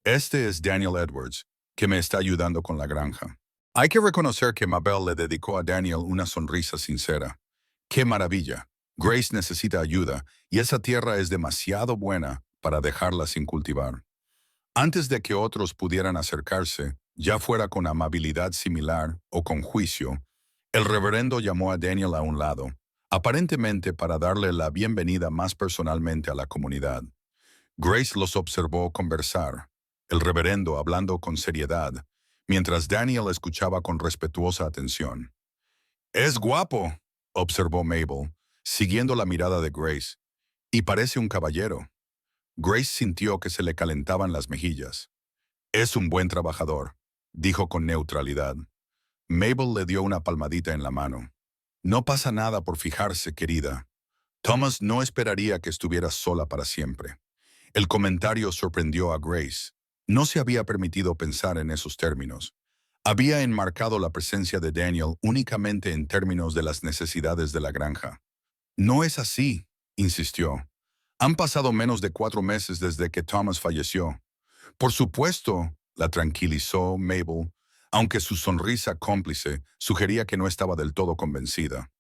Speaker 1: «Este es Daniel Edwards, que me está ayudando con la granja». Hay que reconocer que Mabel le dedicó a Daniel una sonrisa sincera. «¡Qué maravilla! Grace necesita ayuda, y esa tierra es demasiado buena para dejarla sin cultivar». Antes de que otros pudieran acercarse, ya fuera con amabilidad similar o con juicio, el reverendo llamó a Daniel a un lado, aparentemente para darle la bienvenida más personalmente a la comunidad. Grace los observó conversar, el reverendo hablando con seriedad, mientras Daniel escuchaba con respetuosa atención. «Es guapo», observó Mabel, siguiendo la mirada de Grace, «y parece un caballero». Grace sintió que se le calentaban las mejillas. «Es un buen trabajador», dijo con neutralidad. Mabel le dio una palmadita en la mano. «No pasa nada por fijarse, querida. Thomas no esperaría que estuvieras sola para siempre». El comentario sorprendió a Grace. No se había permitido pensar en esos términos. Había enmarcado la presencia de Daniel únicamente en términos de las necesidades de la granja. «No es así», insistió. «Han pasado menos de 4 meses desde que Thomas falleció». «Por supuesto», la tranquilizó Mabel, aunque su sonrisa cómplice sugería que no estaba del todo convencida.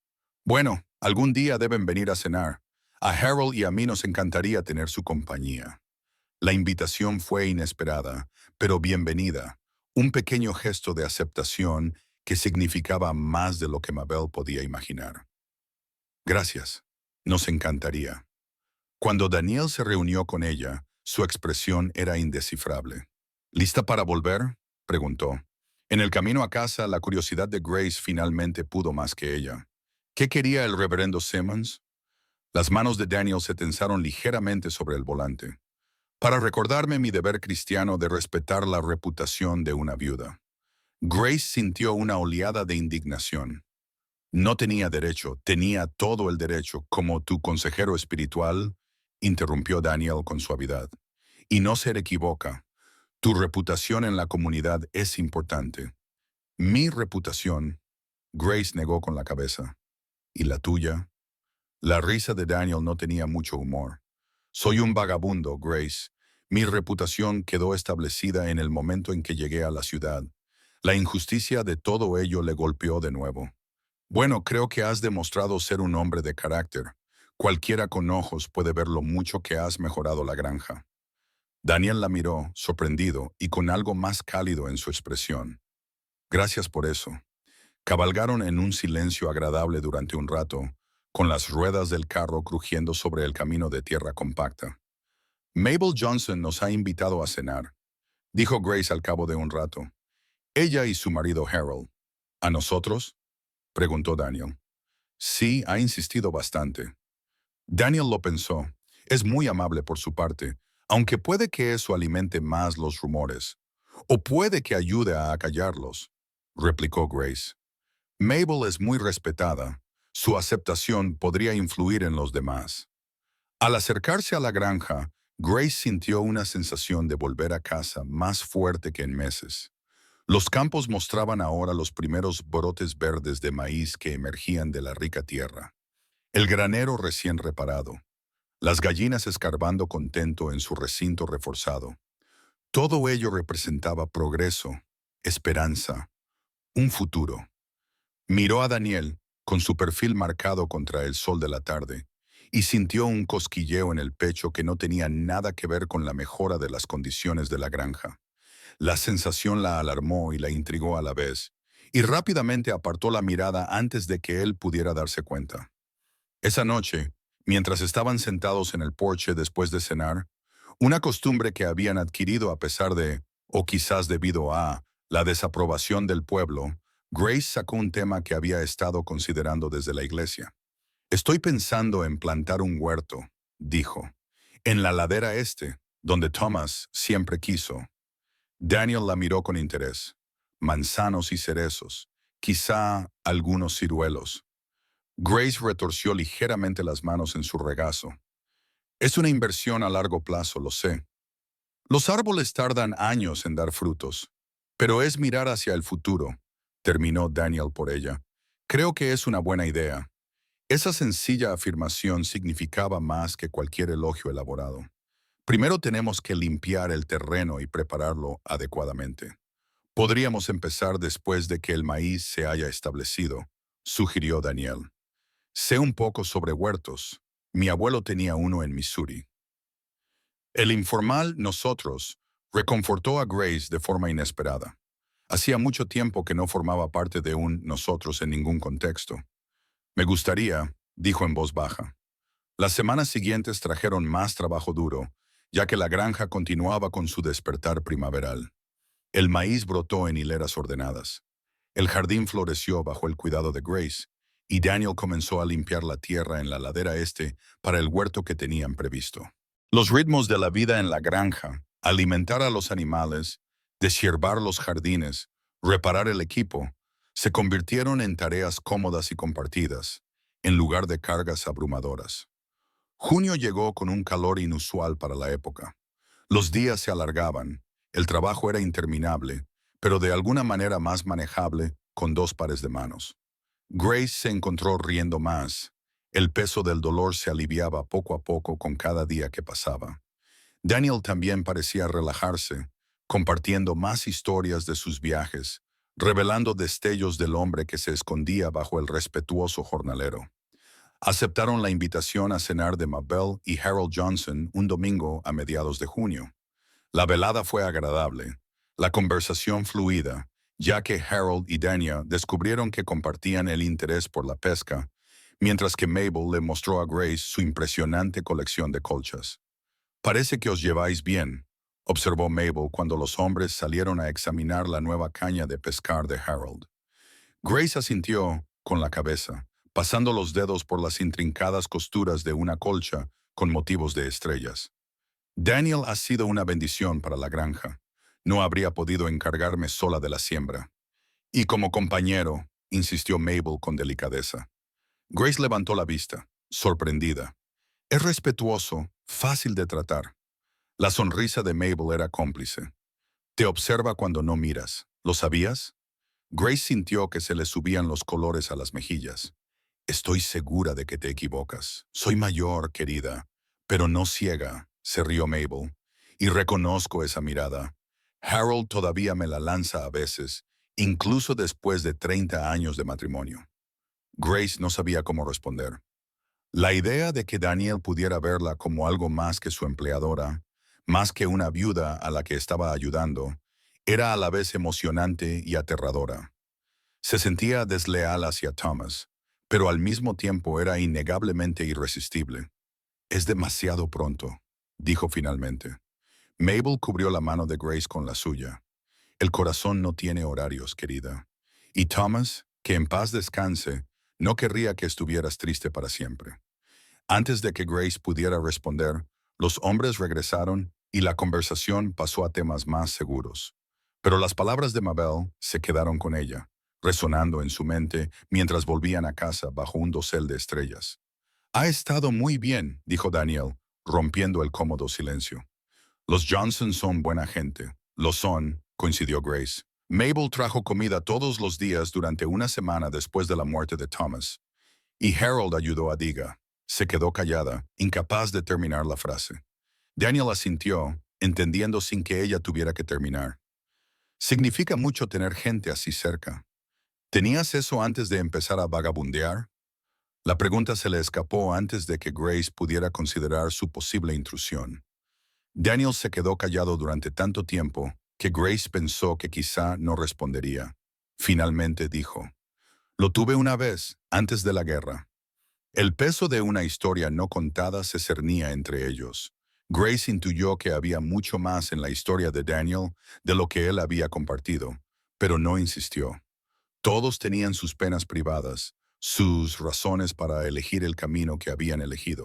Speaker 1: «Bueno, algún día deben venir a cenar. A Harold y a mí nos encantaría tener su compañía». La invitación fue inesperada, pero bienvenida. Un pequeño gesto de aceptación que significaba más de lo que Mabel podía imaginar. Gracias. Nos encantaría. Cuando Daniel se reunió con ella, su expresión era indescifrable. ¿Lista para volver?, preguntó. En el camino a casa, la curiosidad de Grace finalmente pudo más que ella. ¿Qué quería el reverendo Simmons? Las manos de Daniel se tensaron ligeramente sobre el volante. Para recordarme mi deber cristiano de respetar la reputación de una viuda. Grace sintió una oleada de indignación. No tenía derecho, tenía todo el derecho, como tu consejero espiritual, interrumpió Daniel con suavidad. Y no se equivoca. Tu reputación en la comunidad es importante. Mi reputación, Grace negó con la cabeza. ¿Y la tuya? La risa de Daniel no tenía mucho humor. Soy un vagabundo, Grace. Mi reputación quedó establecida en el momento en que llegué a la ciudad. La injusticia de todo ello le golpeó de nuevo. Bueno, creo que has demostrado ser un hombre de carácter. Cualquiera con ojos puede ver lo mucho que has mejorado la granja. Daniel la miró, sorprendido y con algo más cálido en su expresión. Gracias por eso. Cabalgaron en un silencio agradable durante un rato, con las ruedas del carro crujiendo sobre el camino de tierra compacta. Mabel Johnson nos ha invitado a cenar, dijo Grace al cabo de un rato. Ella y su marido Harold. ¿A nosotros?, preguntó Daniel. Sí, ha insistido bastante. Daniel lo pensó. Es muy amable por su parte, aunque puede que eso alimente más los rumores. O puede que ayude a acallarlos, replicó Grace. Mabel es muy respetada. Su aceptación podría influir en los demás. Al acercarse a la granja, Grace sintió una sensación de volver a casa más fuerte que en meses. Los campos mostraban ahora los primeros brotes verdes de maíz que emergían de la rica tierra. El granero recién reparado. Las gallinas escarbando contento en su recinto reforzado. Todo ello representaba progreso, esperanza, un futuro. Miró a Daniel, con su perfil marcado contra el sol de la tarde, y sintió un cosquilleo en el pecho que no tenía nada que ver con la mejora de las condiciones de la granja. La sensación la alarmó y la intrigó a la vez, y rápidamente apartó la mirada antes de que él pudiera darse cuenta. Esa noche, mientras estaban sentados en el porche después de cenar, una costumbre que habían adquirido a pesar de, o quizás debido a, la desaprobación del pueblo, Grace sacó un tema que había estado considerando desde la iglesia. Estoy pensando en plantar un huerto, dijo, en la ladera este, donde Thomas siempre quiso. Daniel la miró con interés. Manzanos y cerezos, quizá algunos ciruelos. Grace retorció ligeramente las manos en su regazo. Es una inversión a largo plazo, lo sé. Los árboles tardan años en dar frutos, pero es mirar hacia el futuro, terminó Daniel por ella. Creo que es una buena idea. Esa sencilla afirmación significaba más que cualquier elogio elaborado. Primero tenemos que limpiar el terreno y prepararlo adecuadamente. Podríamos empezar después de que el maíz se haya establecido, sugirió Daniel. Sé un poco sobre huertos. Mi abuelo tenía uno en Missouri. El informal nosotros reconfortó a Grace de forma inesperada. Hacía mucho tiempo que no formaba parte de un nosotros en ningún contexto. Me gustaría, dijo en voz baja. Las semanas siguientes trajeron más trabajo duro, ya que la granja continuaba con su despertar primaveral. El maíz brotó en hileras ordenadas. El jardín floreció bajo el cuidado de Grace, y Daniel comenzó a limpiar la tierra en la ladera este para el huerto que tenían previsto. Los ritmos de la vida en la granja, alimentar a los animales, deshiervar los jardines, reparar el equipo, se convirtieron en tareas cómodas y compartidas, en lugar de cargas abrumadoras. Junio llegó con un calor inusual para la época. Los días se alargaban, el trabajo era interminable, pero de alguna manera más manejable con 2 pares de manos. Grace se encontró riendo más. El peso del dolor se aliviaba poco a poco con cada día que pasaba. Daniel también parecía relajarse, compartiendo más historias de sus viajes, revelando destellos del hombre que se escondía bajo el respetuoso jornalero. Aceptaron la invitación a cenar de Mabel y Harold Johnson un domingo a mediados de junio. La velada fue agradable. La conversación fluida, ya que Harold y Daniel descubrieron que compartían el interés por la pesca, mientras que Mabel le mostró a Grace su impresionante colección de colchas. «Parece que os lleváis bien», observó Mabel cuando los hombres salieron a examinar la nueva caña de pescar de Harold. Grace asintió con la cabeza, pasando los dedos por las intrincadas costuras de una colcha con motivos de estrellas. «Daniel ha sido una bendición para la granja. No habría podido encargarme sola de la siembra. Y como compañero», insistió Mabel con delicadeza. Grace levantó la vista, sorprendida. Es respetuoso, fácil de tratar. La sonrisa de Mabel era cómplice. «Te observa cuando no miras. ¿Lo sabías?» Grace sintió que se le subían los colores a las mejillas. «Estoy segura de que te equivocas. Soy mayor, querida, pero no ciega», se rió Mabel. «Y reconozco esa mirada. Harold todavía me la lanza a veces, incluso después de 30 años de matrimonio». Grace no sabía cómo responder. La idea de que Daniel pudiera verla como algo más que su empleadora, más que una viuda a la que estaba ayudando, era a la vez emocionante y aterradora. Se sentía desleal hacia Thomas, pero al mismo tiempo era innegablemente irresistible. «Es demasiado pronto», dijo finalmente. Mabel cubrió la mano de Grace con la suya. «El corazón no tiene horarios, querida. Y Thomas, que en paz descanse, no querría que estuvieras triste para siempre». Antes de que Grace pudiera responder, los hombres regresaron y la conversación pasó a temas más seguros. Pero las palabras de Mabel se quedaron con ella, resonando en su mente mientras volvían a casa bajo un dosel de estrellas. «Ha estado muy bien», dijo Daniel, rompiendo el cómodo silencio. «Los Johnson son buena gente». «Lo son», coincidió Grace. «Mabel trajo comida todos los días durante una semana después de la muerte de Thomas. Y Harold ayudó a Diga». Se quedó callada, incapaz de terminar la frase. Daniel asintió, entendiendo sin que ella tuviera que terminar. «Significa mucho tener gente así cerca. ¿Tenías eso antes de empezar a vagabundear?» La pregunta se le escapó antes de que Grace pudiera considerar su posible intrusión. Daniel se quedó callado durante tanto tiempo que Grace pensó que quizá no respondería. Finalmente dijo: «Lo tuve una vez, antes de la guerra». El peso de una historia no contada se cernía entre ellos. Grace intuyó que había mucho más en la historia de Daniel de lo que él había compartido, pero no insistió. Todos tenían sus penas privadas, sus razones para elegir el camino que habían elegido.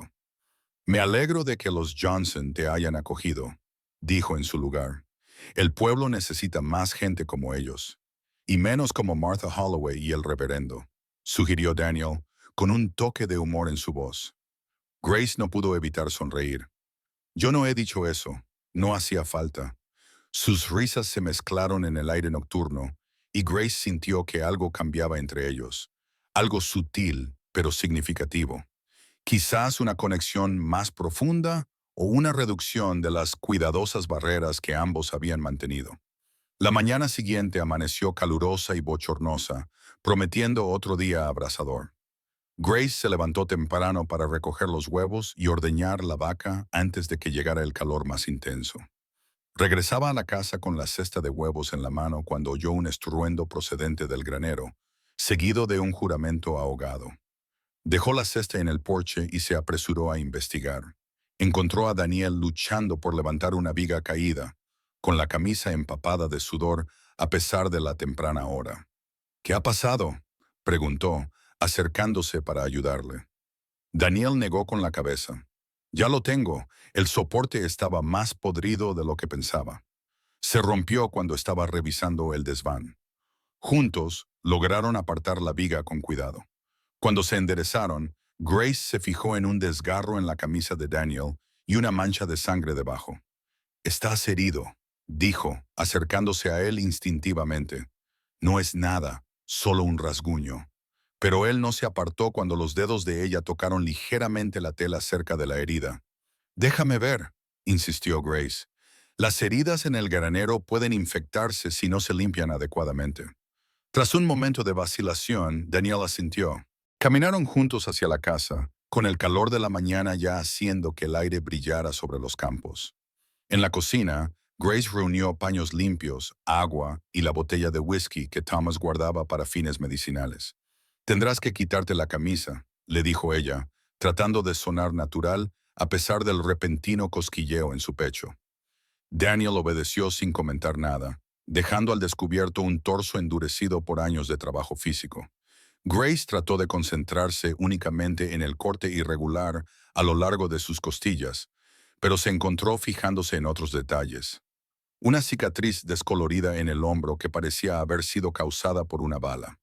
Speaker 1: «Me alegro de que los Johnson te hayan acogido», dijo en su lugar. «El pueblo necesita más gente como ellos, y menos como Martha Holloway y el reverendo», sugirió Daniel, con un toque de humor en su voz. Grace no pudo evitar sonreír. «Yo no he dicho eso. No hacía falta». Sus risas se mezclaron en el aire nocturno, y Grace sintió que algo cambiaba entre ellos. Algo sutil, pero significativo. Quizás una conexión más profunda o una reducción de las cuidadosas barreras que ambos habían mantenido. La mañana siguiente amaneció calurosa y bochornosa, prometiendo otro día abrasador. Grace se levantó temprano para recoger los huevos y ordeñar la vaca antes de que llegara el calor más intenso. Regresaba a la casa con la cesta de huevos en la mano cuando oyó un estruendo procedente del granero, seguido de un juramento ahogado. Dejó la cesta en el porche y se apresuró a investigar. Encontró a Daniel luchando por levantar una viga caída, con la camisa empapada de sudor a pesar de la temprana hora. «¿Qué ha pasado?», preguntó, acercándose para ayudarle. Daniel negó con la cabeza. «Ya lo tengo. El soporte estaba más podrido de lo que pensaba. Se rompió cuando estaba revisando el desván». Juntos, lograron apartar la viga con cuidado. Cuando se enderezaron, Grace se fijó en un desgarro en la camisa de Daniel y una mancha de sangre debajo. «Estás herido», dijo, acercándose a él instintivamente. «No es nada, solo un rasguño». Pero él no se apartó cuando los dedos de ella tocaron ligeramente la tela cerca de la herida. «Déjame ver», insistió Grace. «Las heridas en el granero pueden infectarse si no se limpian adecuadamente». Tras un momento de vacilación, Daniel asintió. Caminaron juntos hacia la casa, con el calor de la mañana ya haciendo que el aire brillara sobre los campos. En la cocina, Grace reunió paños limpios, agua y la botella de whisky que Thomas guardaba para fines medicinales. Tendrás que quitarte la camisa, le dijo ella, tratando de sonar natural a pesar del repentino cosquilleo en su pecho. Daniel obedeció sin comentar nada, dejando al descubierto un torso endurecido por años de trabajo físico. Grace trató de concentrarse únicamente en el corte irregular a lo largo de sus costillas, pero se encontró fijándose en otros detalles. Una cicatriz descolorida en el hombro que parecía haber sido causada por una bala.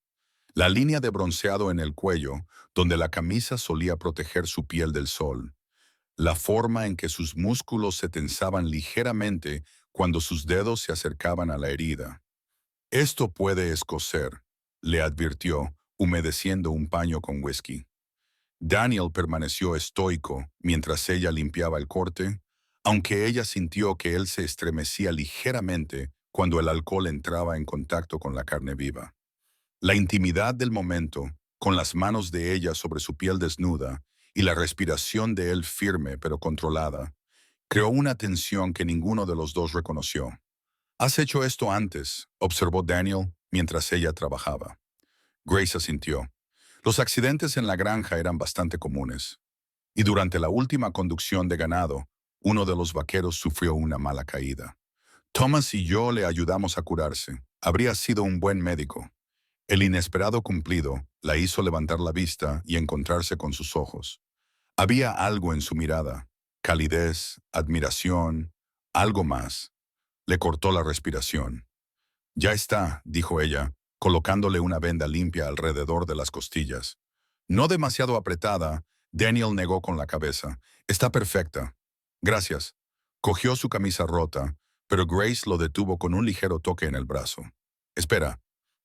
Speaker 1: La línea de bronceado en el cuello, donde la camisa solía proteger su piel del sol. La forma en que sus músculos se tensaban ligeramente cuando sus dedos se acercaban a la herida. Esto puede escocer, le advirtió, humedeciendo un paño con whisky. Daniel permaneció estoico mientras ella limpiaba el corte, aunque ella sintió que él se estremecía ligeramente cuando el alcohol entraba en contacto con la carne viva. La intimidad del momento, con las manos de ella sobre su piel desnuda y la respiración de él firme pero controlada, creó una tensión que ninguno de los dos reconoció. «¿Has hecho esto antes?», observó Daniel mientras ella trabajaba. Grace asintió. Los accidentes en la granja eran bastante comunes, y durante la última conducción de ganado, uno de los vaqueros sufrió una mala caída. Thomas y yo le ayudamos a curarse. Habría sido un buen médico. El inesperado cumplido la hizo levantar la vista y encontrarse con sus ojos. Había algo en su mirada, calidez, admiración, algo más. Le cortó la respiración. «Ya está», dijo ella, colocándole una venda limpia alrededor de las costillas. No demasiado apretada, Daniel negó con la cabeza. «Está perfecta. Gracias». Cogió su camisa rota, pero Grace lo detuvo con un ligero toque en el brazo. «Espera,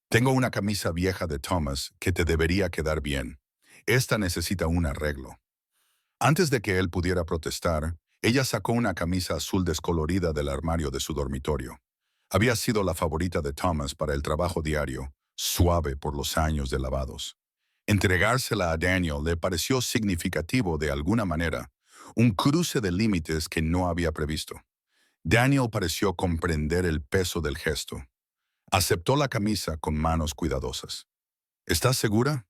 Speaker 1: tengo una camisa vieja de Thomas que te debería quedar bien. Esta necesita un arreglo». Antes de que él pudiera protestar, ella sacó una camisa azul descolorida del armario de su dormitorio. Había sido la favorita de Thomas para el trabajo diario, suave por los años de lavados. Entregársela a Daniel le pareció significativo de alguna manera, un cruce de límites que no había previsto. Daniel pareció comprender el peso del gesto. Aceptó la camisa con manos cuidadosas. «¿Estás segura?».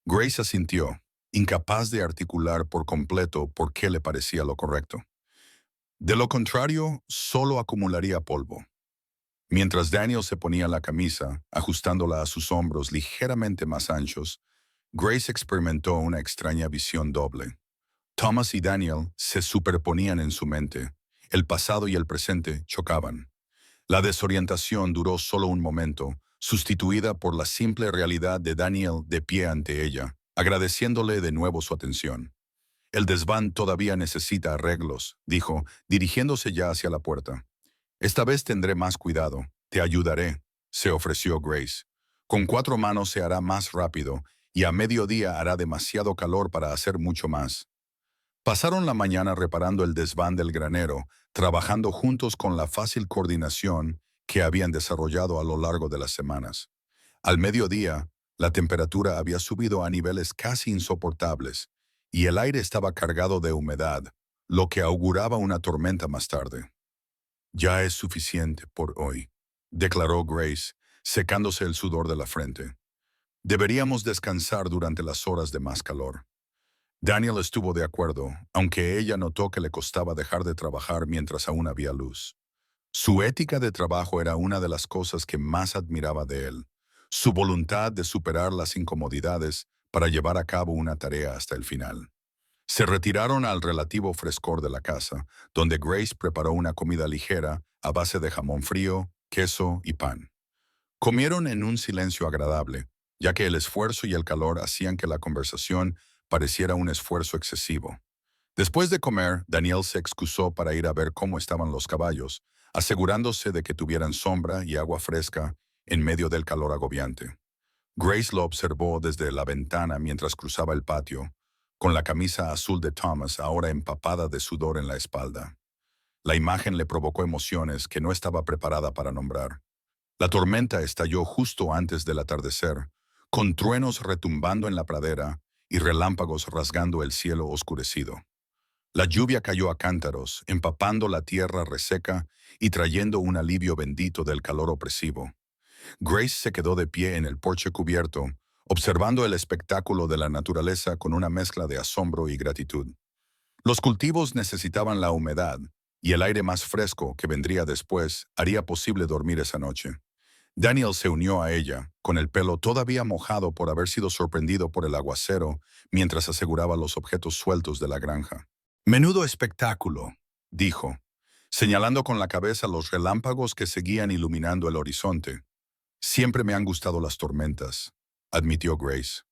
Speaker 1: Grace asintió, incapaz de articular por completo por qué le parecía lo correcto. De lo contrario, solo acumularía polvo. Mientras Daniel se ponía la camisa, ajustándola a sus hombros ligeramente más anchos, Grace experimentó una extraña visión doble. Thomas y Daniel se superponían en su mente. El pasado y el presente chocaban. La desorientación duró solo un momento, sustituida por la simple realidad de Daniel de pie ante ella, agradeciéndole de nuevo su atención. «El desván todavía necesita arreglos», dijo, dirigiéndose ya hacia la puerta. «Esta vez tendré más cuidado. Te ayudaré», se ofreció Grace. «Con 4 manos se hará más rápido, y a mediodía hará demasiado calor para hacer mucho más». Pasaron la mañana reparando el desván del granero, trabajando juntos con la fácil coordinación que habían desarrollado a lo largo de las semanas. Al mediodía, la temperatura había subido a niveles casi insoportables, y el aire estaba cargado de humedad, lo que auguraba una tormenta más tarde. «Ya es suficiente por hoy», declaró Grace, secándose el sudor de la frente. «Deberíamos descansar durante las horas de más calor». Daniel estuvo de acuerdo, aunque ella notó que le costaba dejar de trabajar mientras aún había luz. Su ética de trabajo era una de las cosas que más admiraba de él, su voluntad de superar las incomodidades para llevar a cabo una tarea hasta el final. Se retiraron al relativo frescor de la casa, donde Grace preparó una comida ligera a base de jamón frío, queso y pan. Comieron en un silencio agradable, ya que el esfuerzo y el calor hacían que la conversación pareciera un esfuerzo excesivo. Después de comer, Daniel se excusó para ir a ver cómo estaban los caballos, asegurándose de que tuvieran sombra y agua fresca en medio del calor agobiante. Grace lo observó desde la ventana mientras cruzaba el patio, con la camisa azul de Thomas ahora empapada de sudor en la espalda. La imagen le provocó emociones que no estaba preparada para nombrar. La tormenta estalló justo antes del atardecer, con truenos retumbando en la pradera y relámpagos rasgando el cielo oscurecido. La lluvia cayó a cántaros, empapando la tierra reseca y trayendo un alivio bendito del calor opresivo. Grace se quedó de pie en el porche cubierto, observando el espectáculo de la naturaleza con una mezcla de asombro y gratitud. Los cultivos necesitaban la humedad, y el aire más fresco que vendría después haría posible dormir esa noche. Daniel se unió a ella, con el pelo todavía mojado por haber sido sorprendido por el aguacero mientras aseguraba los objetos sueltos de la granja. «Menudo espectáculo», dijo, señalando con la cabeza los relámpagos que seguían iluminando el horizonte. «Siempre me han gustado las tormentas», admitió Grace.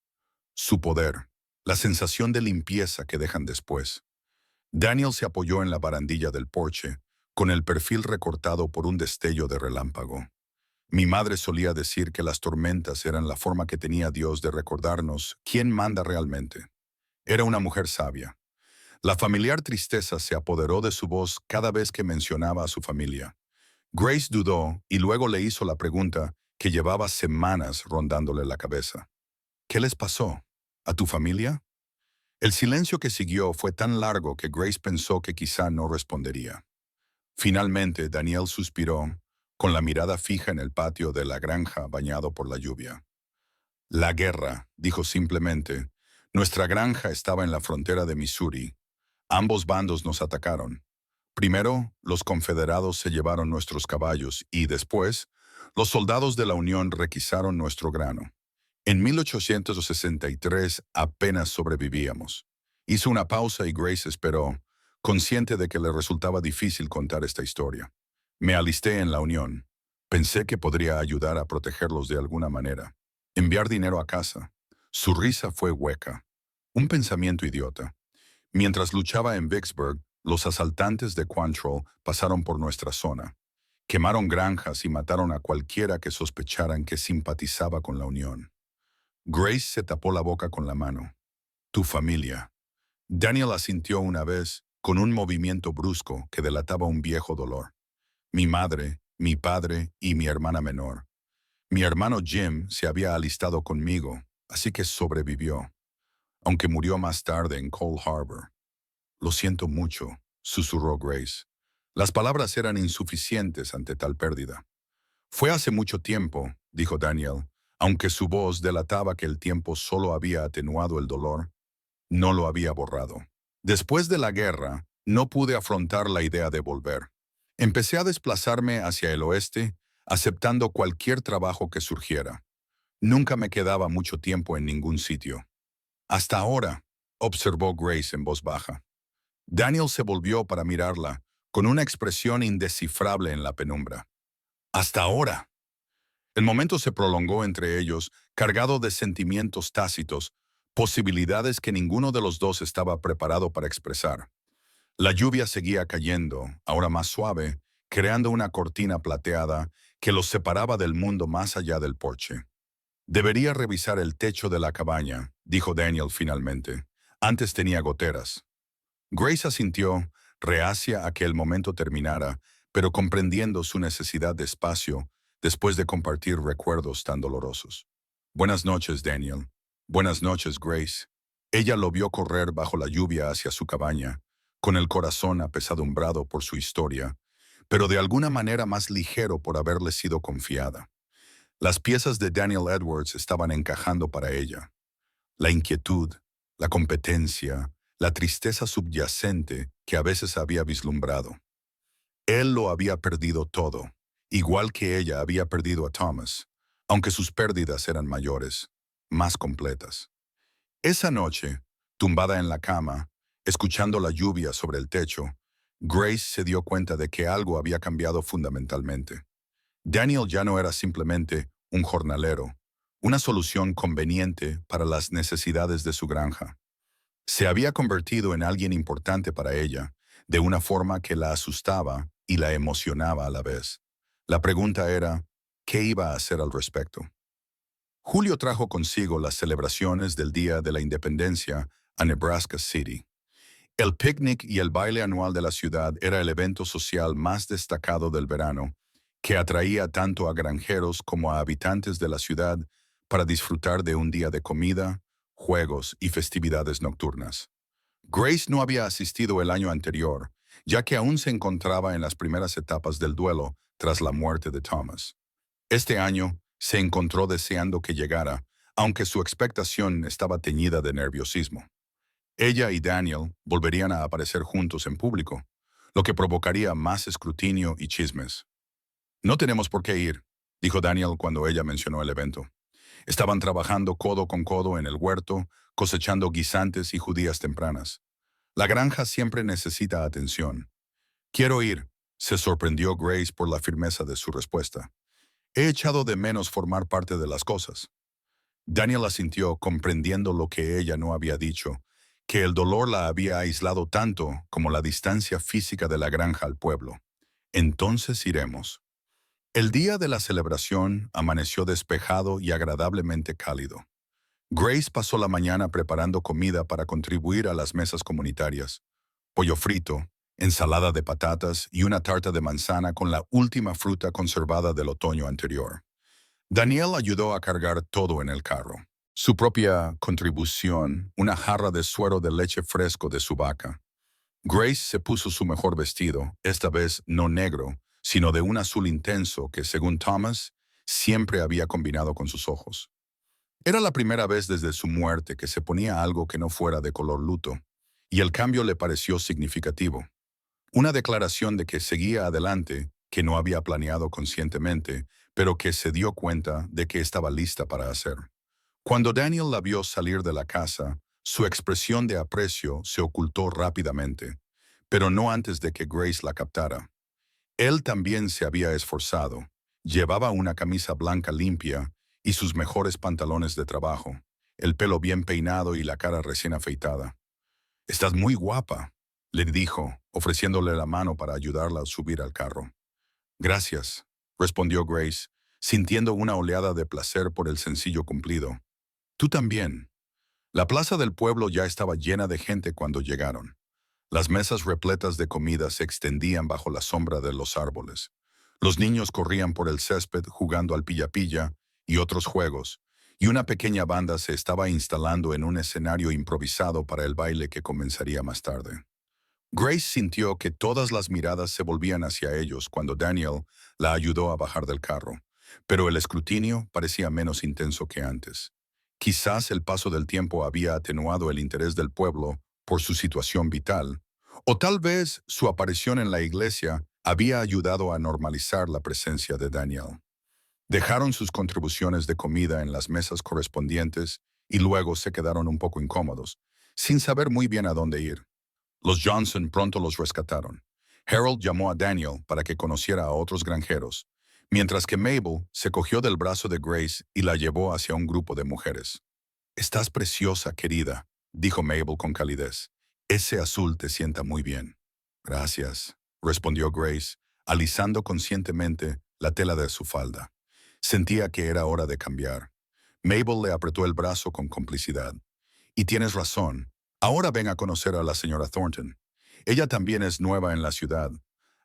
Speaker 1: Su poder, la sensación de limpieza que dejan después. Daniel se apoyó en la barandilla del porche, con el perfil recortado por un destello de relámpago. Mi madre solía decir que las tormentas eran la forma que tenía Dios de recordarnos quién manda realmente. Era una mujer sabia. La familiar tristeza se apoderó de su voz cada vez que mencionaba a su familia. Grace dudó y luego le hizo la pregunta que llevaba semanas rondándole la cabeza. «¿Qué les pasó? ¿A tu familia?» El silencio que siguió fue tan largo que Grace pensó que quizá no respondería. Finalmente, Daniel suspiró, con la mirada fija en el patio de la granja bañado por la lluvia. «La guerra», dijo simplemente. «Nuestra granja estaba en la frontera de Missouri. Ambos bandos nos atacaron. Primero, los confederados se llevaron nuestros caballos y después, los soldados de la Unión requisaron nuestro grano. En 1863 apenas sobrevivíamos». Hizo una pausa y Grace esperó, consciente de que le resultaba difícil contar esta historia. «Me alisté en la Unión. Pensé que podría ayudar a protegerlos de alguna manera. Enviar dinero a casa». Su risa fue hueca. Un pensamiento idiota. «Mientras luchaba en Vicksburg, los asaltantes de Quantrill pasaron por nuestra zona. Quemaron granjas y mataron a cualquiera que sospecharan que simpatizaba con la Unión». Grace se tapó la boca con la mano. «Tu familia». Daniel asintió una vez, con un movimiento brusco que delataba un viejo dolor. «Mi madre, mi padre y mi hermana menor. Mi hermano Jim se había alistado conmigo, así que sobrevivió, aunque murió más tarde en Cold Harbor». «Lo siento mucho», susurró Grace. Las palabras eran insuficientes ante tal pérdida. «Fue hace mucho tiempo», dijo Daniel, aunque su voz delataba que el tiempo solo había atenuado el dolor, no lo había borrado. «Después de la guerra, no pude afrontar la idea de volver. Empecé a desplazarme hacia el oeste, aceptando cualquier trabajo que surgiera. Nunca me quedaba mucho tiempo en ningún sitio. Hasta ahora», observó Grace en voz baja. Daniel se volvió para mirarla, con una expresión indescifrable en la penumbra. «Hasta ahora». El momento se prolongó entre ellos, cargado de sentimientos tácitos, posibilidades que ninguno de los dos estaba preparado para expresar. La lluvia seguía cayendo, ahora más suave, creando una cortina plateada que los separaba del mundo más allá del porche. «Debería revisar el techo de la cabaña», dijo Daniel finalmente. «Antes tenía goteras». Grace asintió, reacia a que el momento terminara, pero comprendiendo su necesidad de espacio después de compartir recuerdos tan dolorosos. «Buenas noches, Daniel». «Buenas noches, Grace». Ella lo vio correr bajo la lluvia hacia su cabaña, con el corazón apesadumbrado por su historia, pero de alguna manera más ligero por haberle sido confiada. Las piezas de Daniel Edwards estaban encajando para ella. La inquietud, la competencia, la tristeza subyacente que a veces había vislumbrado. Él lo había perdido todo, igual que ella había perdido a Thomas, aunque sus pérdidas eran mayores, más completas. Esa noche, tumbada en la cama, escuchando la lluvia sobre el techo, Grace se dio cuenta de que algo había cambiado fundamentalmente. Daniel ya no era simplemente un jornalero, una solución conveniente para las necesidades de su granja. Se había convertido en alguien importante para ella, de una forma que la asustaba y la emocionaba a la vez. La pregunta era, ¿qué iba a hacer al respecto? Julio trajo consigo las celebraciones del Día de la Independencia a Nebraska City. El picnic y el baile anual de la ciudad era el evento social más destacado del verano, que atraía tanto a granjeros como a habitantes de la ciudad para disfrutar de un día de comida, juegos y festividades nocturnas. Grace no había asistido el año anterior, ya que aún se encontraba en las primeras etapas del duelo tras la muerte de Thomas. Este año se encontró deseando que llegara, aunque su expectación estaba teñida de nerviosismo. Ella y Daniel volverían a aparecer juntos en público, lo que provocaría más escrutinio y chismes. No tenemos por qué ir, dijo Daniel cuando ella mencionó el evento. Estaban trabajando codo con codo en el huerto, cosechando guisantes y judías tempranas. La granja siempre necesita atención. Quiero ir, se sorprendió Grace por la firmeza de su respuesta. He echado de menos formar parte de las cosas. Daniel asintió, comprendiendo lo que ella no había dicho, que el dolor la había aislado tanto como la distancia física de la granja al pueblo. Entonces iremos. El día de la celebración amaneció despejado y agradablemente cálido. Grace pasó la mañana preparando comida para contribuir a las mesas comunitarias. Pollo frito, ensalada de patatas y una tarta de manzana con la última fruta conservada del otoño anterior. Daniel ayudó a cargar todo en el carro. Su propia contribución, una jarra de suero de leche fresco de su vaca. Grace se puso su mejor vestido, esta vez no negro, sino de un azul intenso que, según Thomas, siempre había combinado con sus ojos. Era la primera vez desde su muerte que se ponía algo que no fuera de color luto, y el cambio le pareció significativo. Una declaración de que seguía adelante, que no había planeado conscientemente, pero que se dio cuenta de que estaba lista para hacer. Cuando Daniel la vio salir de la casa, su expresión de aprecio se ocultó rápidamente, pero no antes de que Grace la captara. Él también se había esforzado. Llevaba una camisa blanca limpia y sus mejores pantalones de trabajo, el pelo bien peinado y la cara recién afeitada. «Estás muy guapa», le dijo, ofreciéndole la mano para ayudarla a subir al carro. «Gracias», respondió Grace, sintiendo una oleada de placer por el sencillo cumplido. «Tú también». La plaza del pueblo ya estaba llena de gente cuando llegaron. Las mesas repletas de comida se extendían bajo la sombra de los árboles. Los niños corrían por el césped jugando al pilla-pilla y otros juegos, y una pequeña banda se estaba instalando en un escenario improvisado para el baile que comenzaría más tarde. Grace sintió que todas las miradas se volvían hacia ellos cuando Daniel la ayudó a bajar del carro, pero el escrutinio parecía menos intenso que antes. Quizás el paso del tiempo había atenuado el interés del pueblo por su situación vital, o tal vez su aparición en la iglesia había ayudado a normalizar la presencia de Daniel. Dejaron sus contribuciones de comida en las mesas correspondientes y luego se quedaron un poco incómodos, sin saber muy bien a dónde ir. Los Johnson pronto los rescataron. Harold llamó a Daniel para que conociera a otros granjeros, mientras que Mabel se cogió del brazo de Grace y la llevó hacia un grupo de mujeres. «Estás preciosa, querida», dijo Mabel con calidez. «Ese azul te sienta muy bien». «Gracias», respondió Grace, alisando conscientemente la tela de su falda. Sentía que era hora de cambiar. Mabel le apretó el brazo con complicidad. «Y tienes razón. Ahora ven a conocer a la señora Thornton. Ella también es nueva en la ciudad.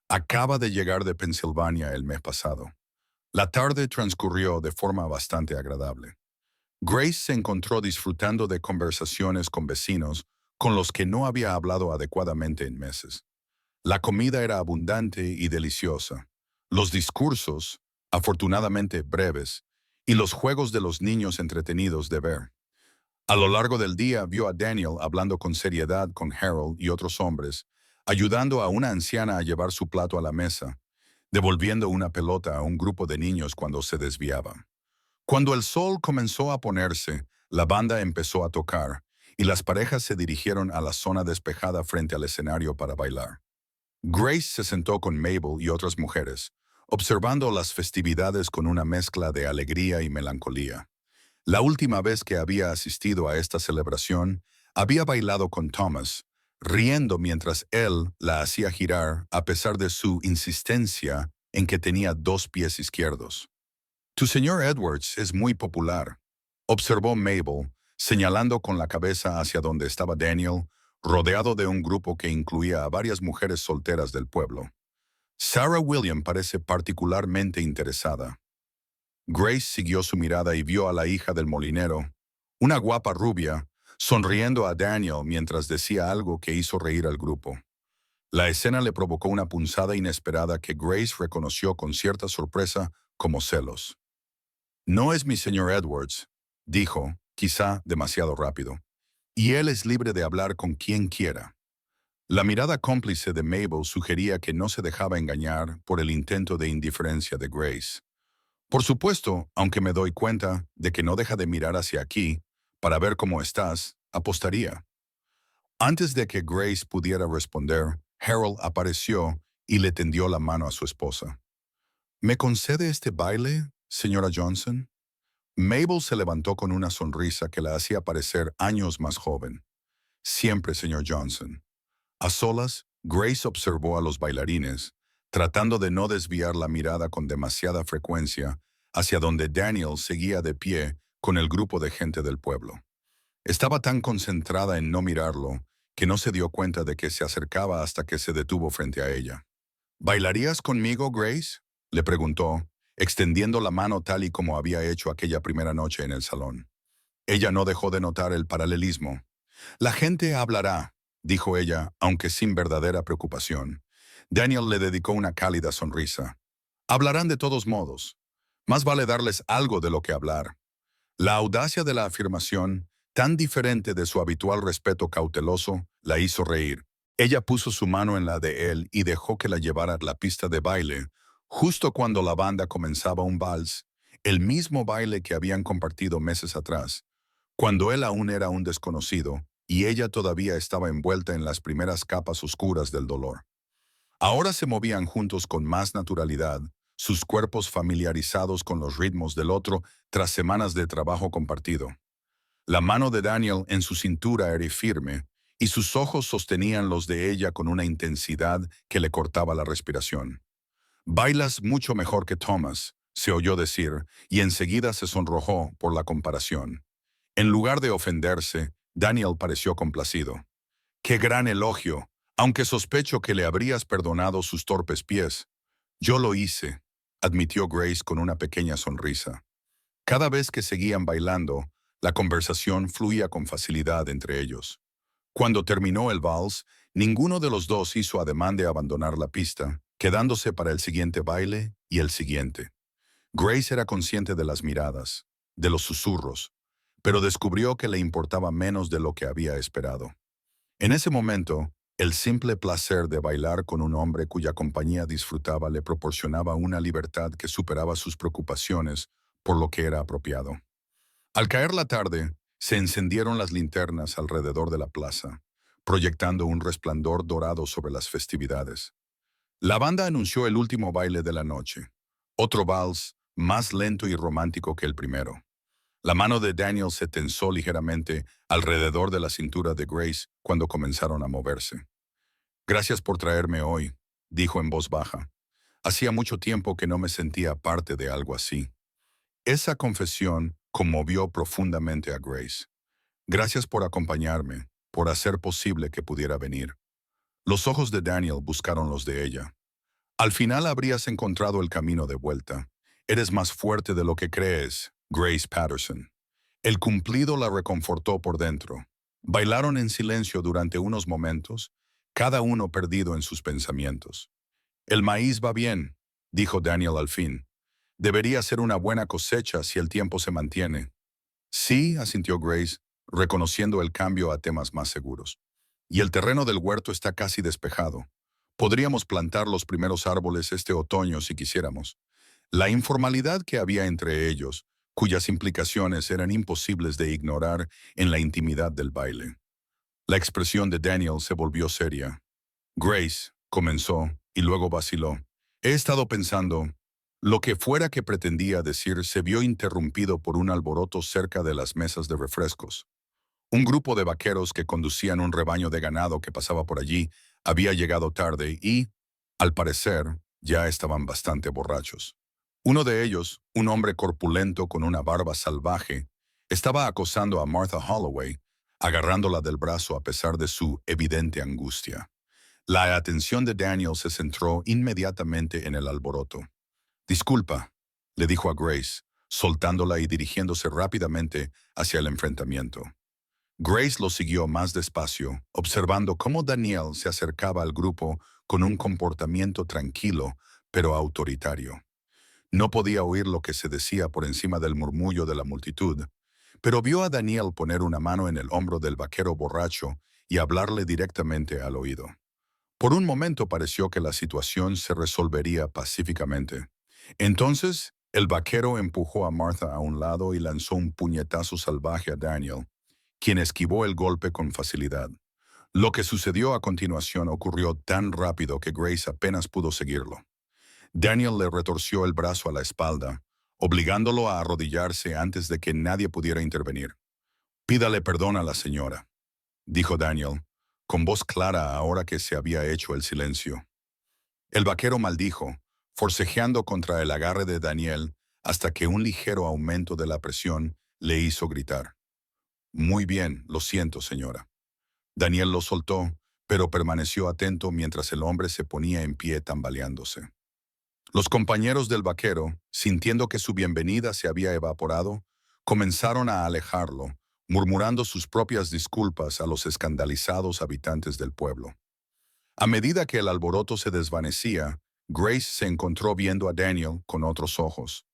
Speaker 1: Acaba de llegar de Pensilvania el mes pasado». La tarde transcurrió de forma bastante agradable. Grace se encontró disfrutando de conversaciones con vecinos con los que no había hablado adecuadamente en meses. La comida era abundante y deliciosa. Los discursos, afortunadamente breves, y los juegos de los niños entretenidos de ver. A lo largo del día vio a Daniel hablando con seriedad con Harold y otros hombres, ayudando a una anciana a llevar su plato a la mesa, devolviendo una pelota a un grupo de niños cuando se desviaba. Cuando el sol comenzó a ponerse, la banda empezó a tocar, y las parejas se dirigieron a la zona despejada frente al escenario para bailar. Grace se sentó con Mabel y otras mujeres, observando las festividades con una mezcla de alegría y melancolía. La última vez que había asistido a esta celebración, había bailado con Thomas, riendo mientras él la hacía girar a pesar de su insistencia en que tenía 2 pies izquierdos. «Tu señor Edwards es muy popular», observó Mabel, señalando con la cabeza hacia donde estaba Daniel, rodeado de un grupo que incluía a varias mujeres solteras del pueblo. «Sarah William parece particularmente interesada». Grace siguió su mirada y vio a la hija del molinero, una guapa rubia, sonriendo a Daniel mientras decía algo que hizo reír al grupo. La escena le provocó una punzada inesperada que Grace reconoció con cierta sorpresa como celos. No es mi señor Edwards, dijo, quizá demasiado rápido, y él es libre de hablar con quien quiera. La mirada cómplice de Mabel sugería que no se dejaba engañar por el intento de indiferencia de Grace. Por supuesto, aunque me doy cuenta de que no deja de mirar hacia aquí para ver cómo estás, apostaría. Antes de que Grace pudiera responder, Harold apareció y le tendió la mano a su esposa. ¿Me concede este baile, señora Johnson? Mabel se levantó con una sonrisa que la hacía parecer años más joven. Siempre, señor Johnson. A solas, Grace observó a los bailarines, tratando de no desviar la mirada con demasiada frecuencia hacia donde Daniel seguía de pie con el grupo de gente del pueblo. Estaba tan concentrada en no mirarlo que no se dio cuenta de que se acercaba hasta que se detuvo frente a ella. ¿Bailarías conmigo, Grace?, le preguntó, extendiendo la mano tal y como había hecho aquella primera noche en el salón. Ella no dejó de notar el paralelismo. La gente hablará, dijo ella, aunque sin verdadera preocupación. Daniel le dedicó una cálida sonrisa. Hablarán de todos modos. Más vale darles algo de lo que hablar. La audacia de la afirmación, tan diferente de su habitual respeto cauteloso, la hizo reír. Ella puso su mano en la de él y dejó que la llevara a la pista de baile, justo cuando la banda comenzaba un vals, el mismo baile que habían compartido meses atrás, cuando él aún era un desconocido y ella todavía estaba envuelta en las primeras capas oscuras del dolor. Ahora se movían juntos con más naturalidad, sus cuerpos familiarizados con los ritmos del otro tras semanas de trabajo compartido. La mano de Daniel en su cintura era firme, y sus ojos sostenían los de ella con una intensidad que le cortaba la respiración. «Bailas mucho mejor que Thomas», se oyó decir, y enseguida se sonrojó por la comparación. En lugar de ofenderse, Daniel pareció complacido. «Qué gran elogio, aunque sospecho que le habrías perdonado sus torpes pies». «Yo lo hice», admitió Grace con una pequeña sonrisa. Cada vez que seguían bailando, la conversación fluía con facilidad entre ellos. Cuando terminó el vals, ninguno de los dos hizo ademán de abandonar la pista, quedándose para el siguiente baile y el siguiente. Grace era consciente de las miradas, de los susurros, pero descubrió que le importaba menos de lo que había esperado. En ese momento, el simple placer de bailar con un hombre cuya compañía disfrutaba le proporcionaba una libertad que superaba sus preocupaciones por lo que era apropiado. Al caer la tarde, se encendieron las linternas alrededor de la plaza, proyectando un resplandor dorado sobre las festividades. La banda anunció el último baile de la noche, otro vals más lento y romántico que el primero. La mano de Daniel se tensó ligeramente alrededor de la cintura de Grace cuando comenzaron a moverse. «Gracias por traerme hoy», dijo en voz baja. «Hacía mucho tiempo que no me sentía parte de algo así». Esa confesión conmovió profundamente a Grace. «Gracias por acompañarme, por hacer posible que pudiera venir». Los ojos de Daniel buscaron los de ella. «Al final habrías encontrado el camino de vuelta. Eres más fuerte de lo que crees, Grace Patterson». El cumplido la reconfortó por dentro. Bailaron en silencio durante unos momentos, cada uno perdido en sus pensamientos. «El maíz va bien», dijo Daniel al fin. «Debería ser una buena cosecha si el tiempo se mantiene». «Sí», asintió Grace, reconociendo el cambio a temas más seguros. «Y el terreno del huerto está casi despejado. Podríamos plantar los primeros árboles este otoño si quisiéramos». La informalidad que había entre ellos, cuyas implicaciones eran imposibles de ignorar en la intimidad del baile. La expresión de Daniel se volvió seria. «Grace», comenzó, y luego vaciló. «He estado pensando». Lo que fuera que pretendía decir se vio interrumpido por un alboroto cerca de las mesas de refrescos. Un grupo de vaqueros que conducían un rebaño de ganado que pasaba por allí había llegado tarde y, al parecer, ya estaban bastante borrachos. Uno de ellos, un hombre corpulento con una barba salvaje, estaba acosando a Martha Holloway, agarrándola del brazo a pesar de su evidente angustia. La atención de Daniel se centró inmediatamente en el alboroto. «Disculpa», le dijo a Grace, soltándola y dirigiéndose rápidamente hacia el enfrentamiento. Grace lo siguió más despacio, observando cómo Daniel se acercaba al grupo con un comportamiento tranquilo, pero autoritario. No podía oír lo que se decía por encima del murmullo de la multitud, pero vio a Daniel poner una mano en el hombro del vaquero borracho y hablarle directamente al oído. Por un momento pareció que la situación se resolvería pacíficamente. Entonces, el vaquero empujó a Martha a un lado y lanzó un puñetazo salvaje a Daniel, quien esquivó el golpe con facilidad. Lo que sucedió a continuación ocurrió tan rápido que Grace apenas pudo seguirlo. Daniel le retorció el brazo a la espalda, obligándolo a arrodillarse antes de que nadie pudiera intervenir. «Pídale perdón a la señora», dijo Daniel, con voz clara ahora que se había hecho el silencio. El vaquero maldijo, forcejeando contra el agarre de Daniel hasta que un ligero aumento de la presión le hizo gritar. «Muy bien, lo siento, señora». Daniel lo soltó, pero permaneció atento mientras el hombre se ponía en pie tambaleándose. Los compañeros del vaquero, sintiendo que su bienvenida se había evaporado, comenzaron a alejarlo, murmurando sus propias disculpas a los escandalizados habitantes del pueblo. A medida que el alboroto se desvanecía, Grace se encontró viendo a Daniel con otros ojos.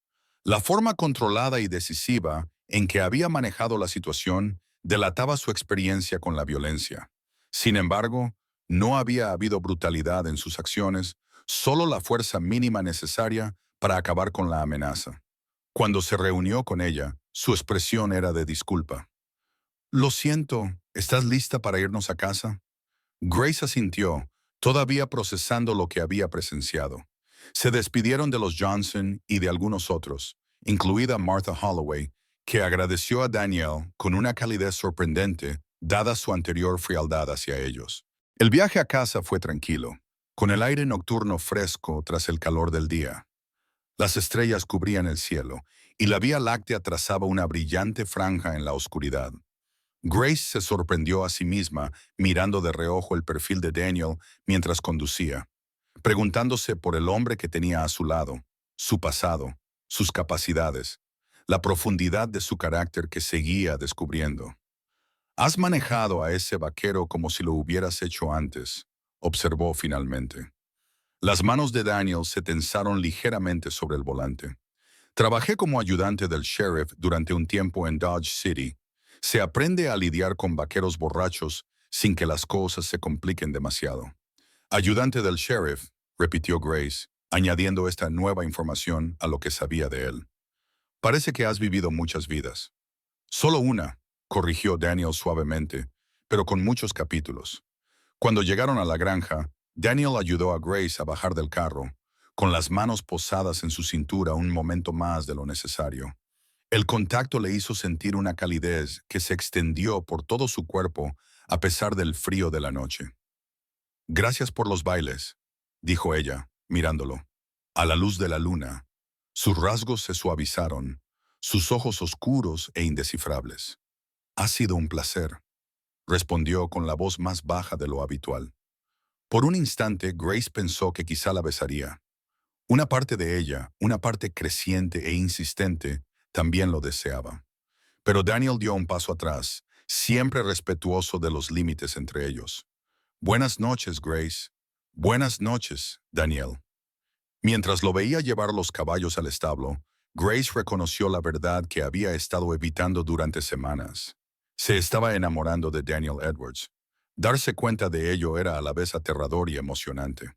Speaker 1: La forma controlada y decisiva en que había manejado la situación delataba su experiencia con la violencia. Sin embargo, no había habido brutalidad en sus acciones, solo la fuerza mínima necesaria para acabar con la amenaza. Cuando se reunió con ella, su expresión era de disculpa. «Lo siento, ¿estás lista para irnos a casa?» Grace asintió, todavía procesando lo que había presenciado. Se despidieron de los Johnson y de algunos otros, incluida Martha Holloway, que agradeció a Daniel con una calidez sorprendente, dada su anterior frialdad hacia ellos. El viaje a casa fue tranquilo, con el aire nocturno fresco tras el calor del día. Las estrellas cubrían el cielo, y la Vía Láctea trazaba una brillante franja en la oscuridad. Grace se sorprendió a sí misma mirando de reojo el perfil de Daniel mientras conducía, preguntándose por el hombre que tenía a su lado, su pasado, sus capacidades, la profundidad de su carácter que seguía descubriendo. «Has manejado a ese vaquero como si lo hubieras hecho antes», observó finalmente. Las manos de Daniel se tensaron ligeramente sobre el volante. «Trabajé como ayudante del sheriff durante un tiempo en Dodge City. Se aprende a lidiar con vaqueros borrachos sin que las cosas se compliquen demasiado». «Ayudante del sheriff», repitió Grace, añadiendo esta nueva información a lo que sabía de él. «Parece que has vivido muchas vidas». «Solo una», corrigió Daniel suavemente, pero con muchos capítulos. Cuando llegaron a la granja, Daniel ayudó a Grace a bajar del carro, con las manos posadas en su cintura un momento más de lo necesario. El contacto le hizo sentir una calidez que se extendió por todo su cuerpo a pesar del frío de la noche. «Gracias por los bailes», dijo ella, mirándolo. A la luz de la luna, sus rasgos se suavizaron, sus ojos oscuros e indescifrables. «Ha sido un placer», respondió con la voz más baja de lo habitual. Por un instante, Grace pensó que quizá la besaría. Una parte de ella, una parte creciente e insistente, también lo deseaba. Pero Daniel dio un paso atrás, siempre respetuoso de los límites entre ellos. «Buenas noches, Grace». «Buenas noches, Daniel». Mientras lo veía llevar los caballos al establo, Grace reconoció la verdad que había estado evitando durante semanas. Se estaba enamorando de Daniel Edwards. Darse cuenta de ello era a la vez aterrador y emocionante.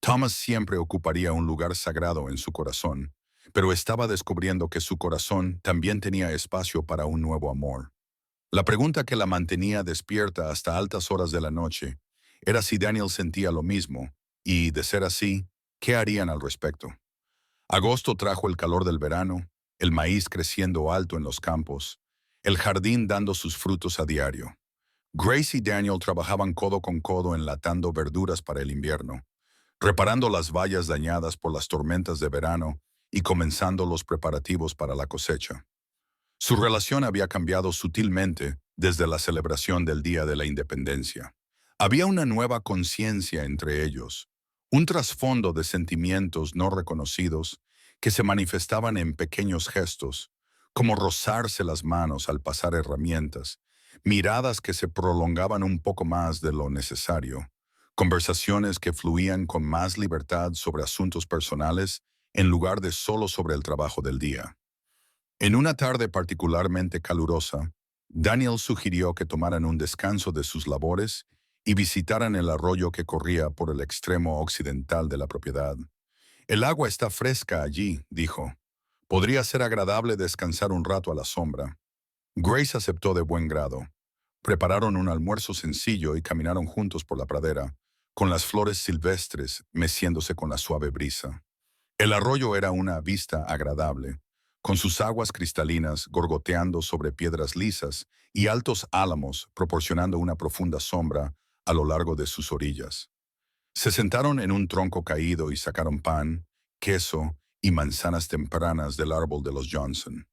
Speaker 1: Thomas siempre ocuparía un lugar sagrado en su corazón, pero estaba descubriendo que su corazón también tenía espacio para un nuevo amor. La pregunta que la mantenía despierta hasta altas horas de la noche era si Daniel sentía lo mismo, y, de ser así, ¿qué harían al respecto? Agosto trajo el calor del verano, el maíz creciendo alto en los campos, el jardín dando sus frutos a diario. Grace y Daniel trabajaban codo con codo enlatando verduras para el invierno, reparando las vallas dañadas por las tormentas de verano y comenzando los preparativos para la cosecha. Su relación había cambiado sutilmente desde la celebración del Día de la Independencia. Había una nueva conciencia entre ellos, un trasfondo de sentimientos no reconocidos que se manifestaban en pequeños gestos, como rozarse las manos al pasar herramientas, miradas que se prolongaban un poco más de lo necesario, conversaciones que fluían con más libertad sobre asuntos personales en lugar de solo sobre el trabajo del día. En una tarde particularmente calurosa, Daniel sugirió que tomaran un descanso de sus labores y visitaran el arroyo que corría por el extremo occidental de la propiedad. El agua está fresca allí, dijo. Podría ser agradable descansar un rato a la sombra. Grace aceptó de buen grado. Prepararon un almuerzo sencillo y caminaron juntos por la pradera, con las flores silvestres meciéndose con la suave brisa. El arroyo era una vista agradable, con sus aguas cristalinas gorgoteando sobre piedras lisas y altos álamos proporcionando una profunda sombra a lo largo de sus orillas. Se sentaron en un tronco caído y sacaron pan, queso y manzanas tempranas del árbol de los Johnson.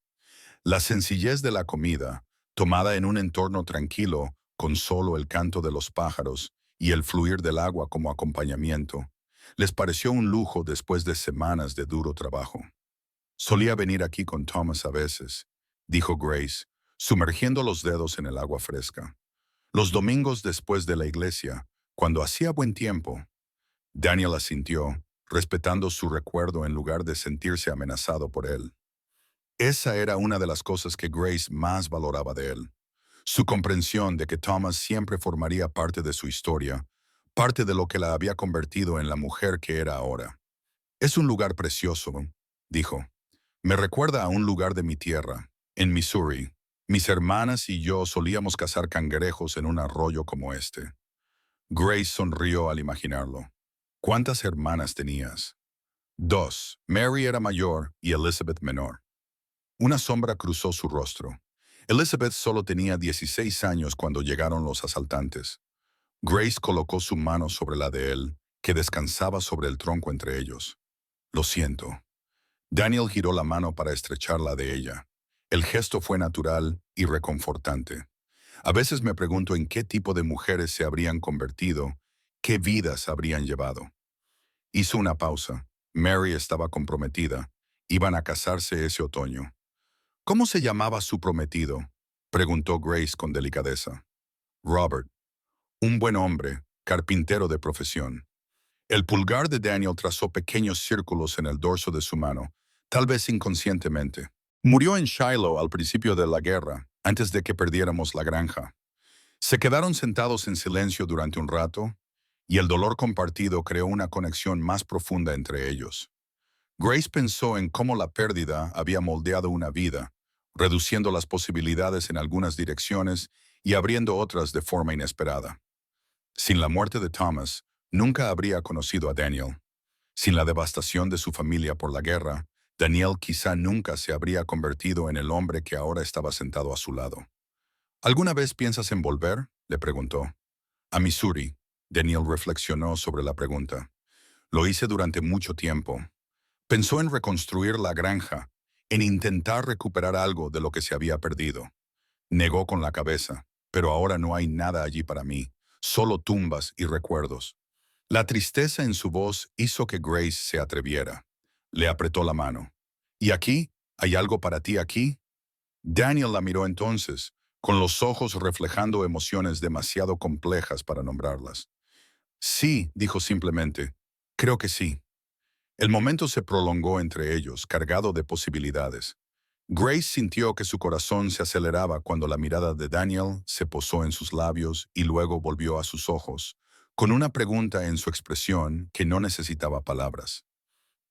Speaker 1: La sencillez de la comida, tomada en un entorno tranquilo, con solo el canto de los pájaros y el fluir del agua como acompañamiento, les pareció un lujo después de semanas de duro trabajo. Solía venir aquí con Thomas a veces, dijo Grace, sumergiendo los dedos en el agua fresca. Los domingos después de la iglesia, cuando hacía buen tiempo. Daniel asintió, respetando su recuerdo en lugar de sentirse amenazado por él. Esa era una de las cosas que Grace más valoraba de él. Su comprensión de que Thomas siempre formaría parte de su historia, parte de lo que la había convertido en la mujer que era ahora. Es un lugar precioso, dijo. Me recuerda a un lugar de mi tierra, en Missouri. Mis hermanas y yo solíamos cazar cangrejos en un arroyo como este. Grace sonrió al imaginarlo. ¿Cuántas hermanas tenías? Dos. Mary era mayor y Elizabeth menor. Una sombra cruzó su rostro. Elizabeth solo tenía 16 años cuando llegaron los asaltantes. Grace colocó su mano sobre la de él, que descansaba sobre el tronco entre ellos. Lo siento. Daniel giró la mano para estrechar la de ella. El gesto fue natural y reconfortante. A veces me pregunto en qué tipo de mujeres se habrían convertido, qué vidas habrían llevado. Hizo una pausa. Mary estaba comprometida. Iban a casarse ese otoño. ¿Cómo se llamaba su prometido?, preguntó Grace con delicadeza. Robert. Un buen hombre, carpintero de profesión. El pulgar de Daniel trazó pequeños círculos en el dorso de su mano, tal vez inconscientemente. Murió en Shiloh al principio de la guerra, antes de que perdiéramos la granja. Se quedaron sentados en silencio durante un rato, y el dolor compartido creó una conexión más profunda entre ellos. Grace pensó en cómo la pérdida había moldeado una vida, reduciendo las posibilidades en algunas direcciones y abriendo otras de forma inesperada. Sin la muerte de Thomas, nunca habría conocido a Daniel. Sin la devastación de su familia por la guerra, Daniel quizá nunca se habría convertido en el hombre que ahora estaba sentado a su lado. ¿Alguna vez piensas en volver?, le preguntó. A Missouri. Daniel reflexionó sobre la pregunta. Lo hice durante mucho tiempo. Pensó en reconstruir la granja, en intentar recuperar algo de lo que se había perdido. Negó con la cabeza, pero ahora no hay nada allí para mí, solo tumbas y recuerdos. La tristeza en su voz hizo que Grace se atreviera. Le apretó la mano. ¿Y aquí? ¿Hay algo para ti aquí? Daniel la miró entonces, con los ojos reflejando emociones demasiado complejas para nombrarlas. Sí, dijo simplemente. Creo que sí. El momento se prolongó entre ellos, cargado de posibilidades. Grace sintió que su corazón se aceleraba cuando la mirada de Daniel se posó en sus labios y luego volvió a sus ojos, con una pregunta en su expresión que no necesitaba palabras.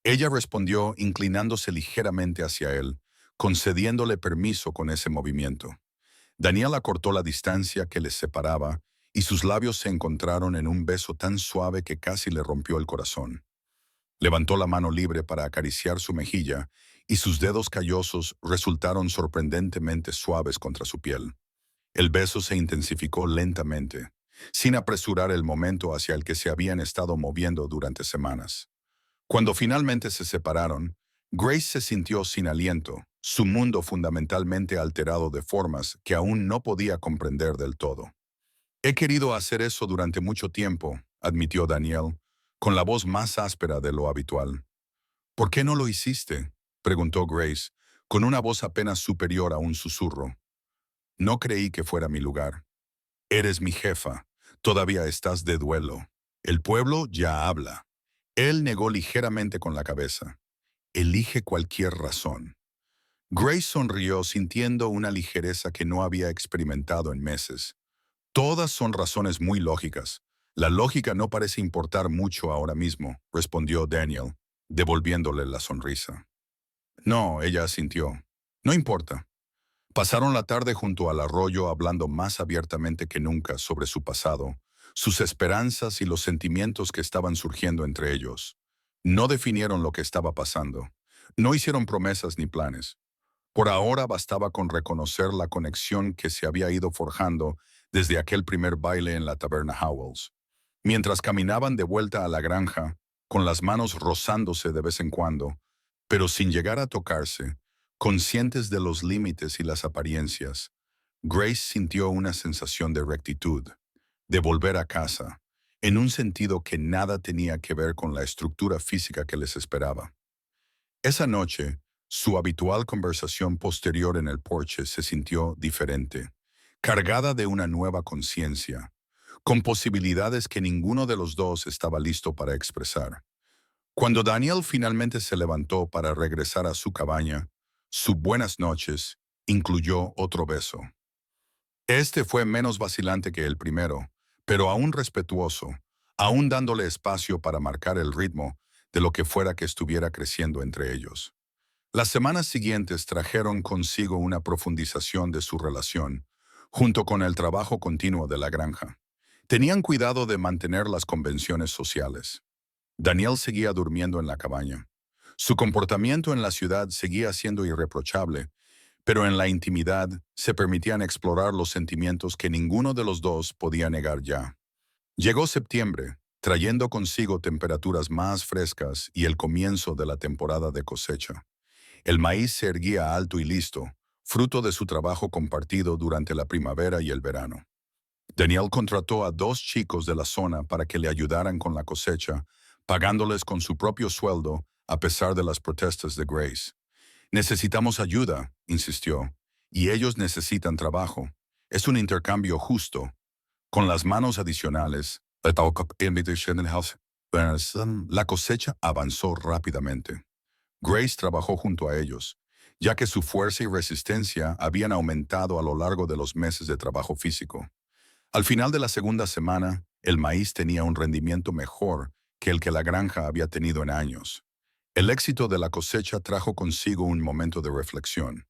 Speaker 1: Ella respondió inclinándose ligeramente hacia él, concediéndole permiso con ese movimiento. Daniel acortó la distancia que les separaba y sus labios se encontraron en un beso tan suave que casi le rompió el corazón. Levantó la mano libre para acariciar su mejilla y sus dedos callosos resultaron sorprendentemente suaves contra su piel. El beso se intensificó lentamente, sin apresurar el momento hacia el que se habían estado moviendo durante semanas. Cuando finalmente se separaron, Grace se sintió sin aliento, su mundo fundamentalmente alterado de formas que aún no podía comprender del todo. He querido hacer eso durante mucho tiempo, admitió Daniel, con la voz más áspera de lo habitual. ¿Por qué no lo hiciste?, preguntó Grace, con una voz apenas superior a un susurro. No creí que fuera mi lugar. Eres mi jefa. Todavía estás de duelo. El pueblo ya habla. Él negó ligeramente con la cabeza. Elige cualquier razón. Grace sonrió sintiendo una ligereza que no había experimentado en meses. Todas son razones muy lógicas. La lógica no parece importar mucho ahora mismo, respondió Daniel, devolviéndole la sonrisa. No, ella asintió. No importa. Pasaron la tarde junto al arroyo hablando más abiertamente que nunca sobre su pasado, sus esperanzas y los sentimientos que estaban surgiendo entre ellos. No definieron lo que estaba pasando. No hicieron promesas ni planes. Por ahora bastaba con reconocer la conexión que se había ido forjando desde aquel primer baile en la taberna Howells. Mientras caminaban de vuelta a la granja, con las manos rozándose de vez en cuando, pero sin llegar a tocarse, conscientes de los límites y las apariencias, Grace sintió una sensación de rectitud, de volver a casa, en un sentido que nada tenía que ver con la estructura física que les esperaba. Esa noche, su habitual conversación posterior en el porche se sintió diferente, cargada de una nueva conciencia, con posibilidades que ninguno de los dos estaba listo para expresar. Cuando Daniel finalmente se levantó para regresar a su cabaña, su buenas noches incluyó otro beso. Este fue menos vacilante que el primero, pero aún respetuoso, aún dándole espacio para marcar el ritmo de lo que fuera que estuviera creciendo entre ellos. Las semanas siguientes trajeron consigo una profundización de su relación, junto con el trabajo continuo de la granja. Tenían cuidado de mantener las convenciones sociales. Daniel seguía durmiendo en la cabaña. Su comportamiento en la ciudad seguía siendo irreprochable, pero en la intimidad se permitían explorar los sentimientos que ninguno de los dos podía negar ya. Llegó septiembre, trayendo consigo temperaturas más frescas y el comienzo de la temporada de cosecha. El maíz se erguía alto y listo, fruto de su trabajo compartido durante la primavera y el verano. Daniel contrató a 2 chicos de la zona para que le ayudaran con la cosecha, pagándoles con su propio sueldo a pesar de las protestas de Grace. Necesitamos ayuda, insistió, y ellos necesitan trabajo. Es un intercambio justo. Con las manos adicionales, la cosecha avanzó rápidamente. Grace trabajó junto a ellos, ya que su fuerza y resistencia habían aumentado a lo largo de los meses de trabajo físico. Al final de la segunda semana, el maíz tenía un rendimiento mejor que el que la granja había tenido en años. El éxito de la cosecha trajo consigo un momento de reflexión.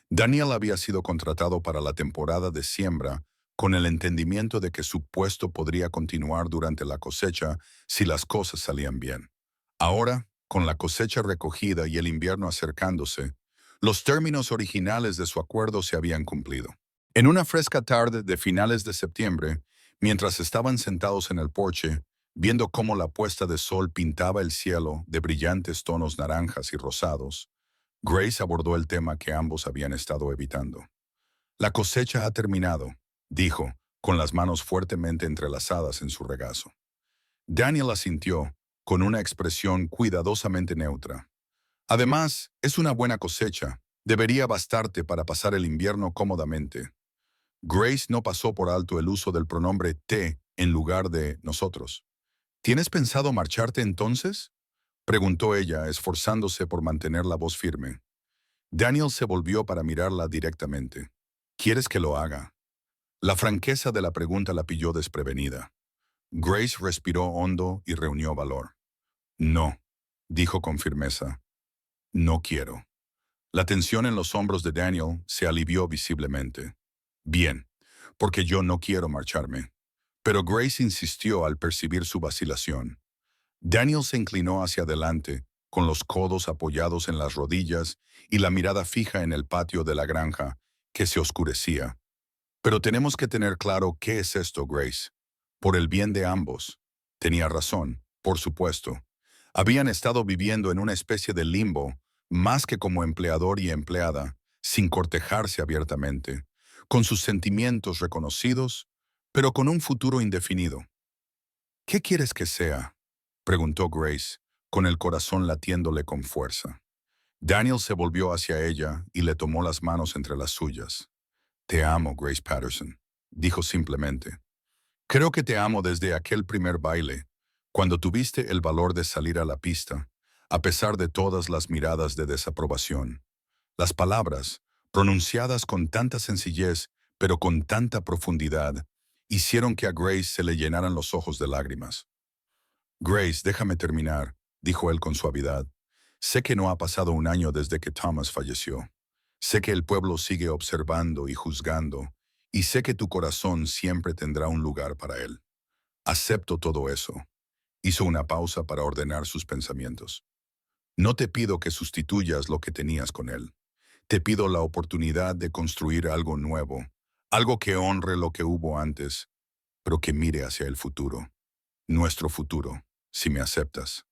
Speaker 1: Daniel había sido contratado para la temporada de siembra con el entendimiento de que su puesto podría continuar durante la cosecha si las cosas salían bien. Ahora, con la cosecha recogida y el invierno acercándose, los términos originales de su acuerdo se habían cumplido. En una fresca tarde de finales de septiembre, mientras estaban sentados en el porche, viendo cómo la puesta de sol pintaba el cielo de brillantes tonos naranjas y rosados, Grace abordó el tema que ambos habían estado evitando. La cosecha ha terminado, dijo, con las manos fuertemente entrelazadas en su regazo. Daniel asintió, con una expresión cuidadosamente neutra. Además, es una buena cosecha. Debería bastarte para pasar el invierno cómodamente. Grace no pasó por alto el uso del pronombre te en lugar de nosotros. ¿Tienes pensado marcharte entonces?, preguntó ella, esforzándose por mantener la voz firme. Daniel se volvió para mirarla directamente. ¿Quieres que lo haga? La franqueza de la pregunta la pilló desprevenida. Grace respiró hondo y reunió valor. No, dijo con firmeza. No quiero. La tensión en los hombros de Daniel se alivió visiblemente. Bien, porque yo no quiero marcharme. Pero Grace insistió al percibir su vacilación. Daniel se inclinó hacia adelante, con los codos apoyados en las rodillas y la mirada fija en el patio de la granja, que se oscurecía. Pero tenemos que tener claro qué es esto, Grace. Por el bien de ambos. Tenía razón, por supuesto. Habían estado viviendo en una especie de limbo, más que como empleador y empleada, sin cortejarse abiertamente, con sus sentimientos reconocidos, pero con un futuro indefinido. ¿Qué quieres que sea?, preguntó Grace, con el corazón latiéndole con fuerza. Daniel se volvió hacia ella y le tomó las manos entre las suyas. Te amo, Grace Patterson, dijo simplemente. Creo que te amo desde aquel primer baile, cuando tuviste el valor de salir a la pista, a pesar de todas las miradas de desaprobación. Las palabras, pronunciadas con tanta sencillez, pero con tanta profundidad, hicieron que a Grace se le llenaran los ojos de lágrimas. Grace, déjame terminar, dijo él con suavidad. Sé que no ha pasado un año desde que Thomas falleció. Sé que el pueblo sigue observando y juzgando, y sé que tu corazón siempre tendrá un lugar para él. Acepto todo eso. Hizo una pausa para ordenar sus pensamientos. No te pido que sustituyas lo que tenías con él. Te pido la oportunidad de construir algo nuevo, algo que honre lo que hubo antes, pero que mire hacia el futuro. Nuestro futuro, si me aceptas.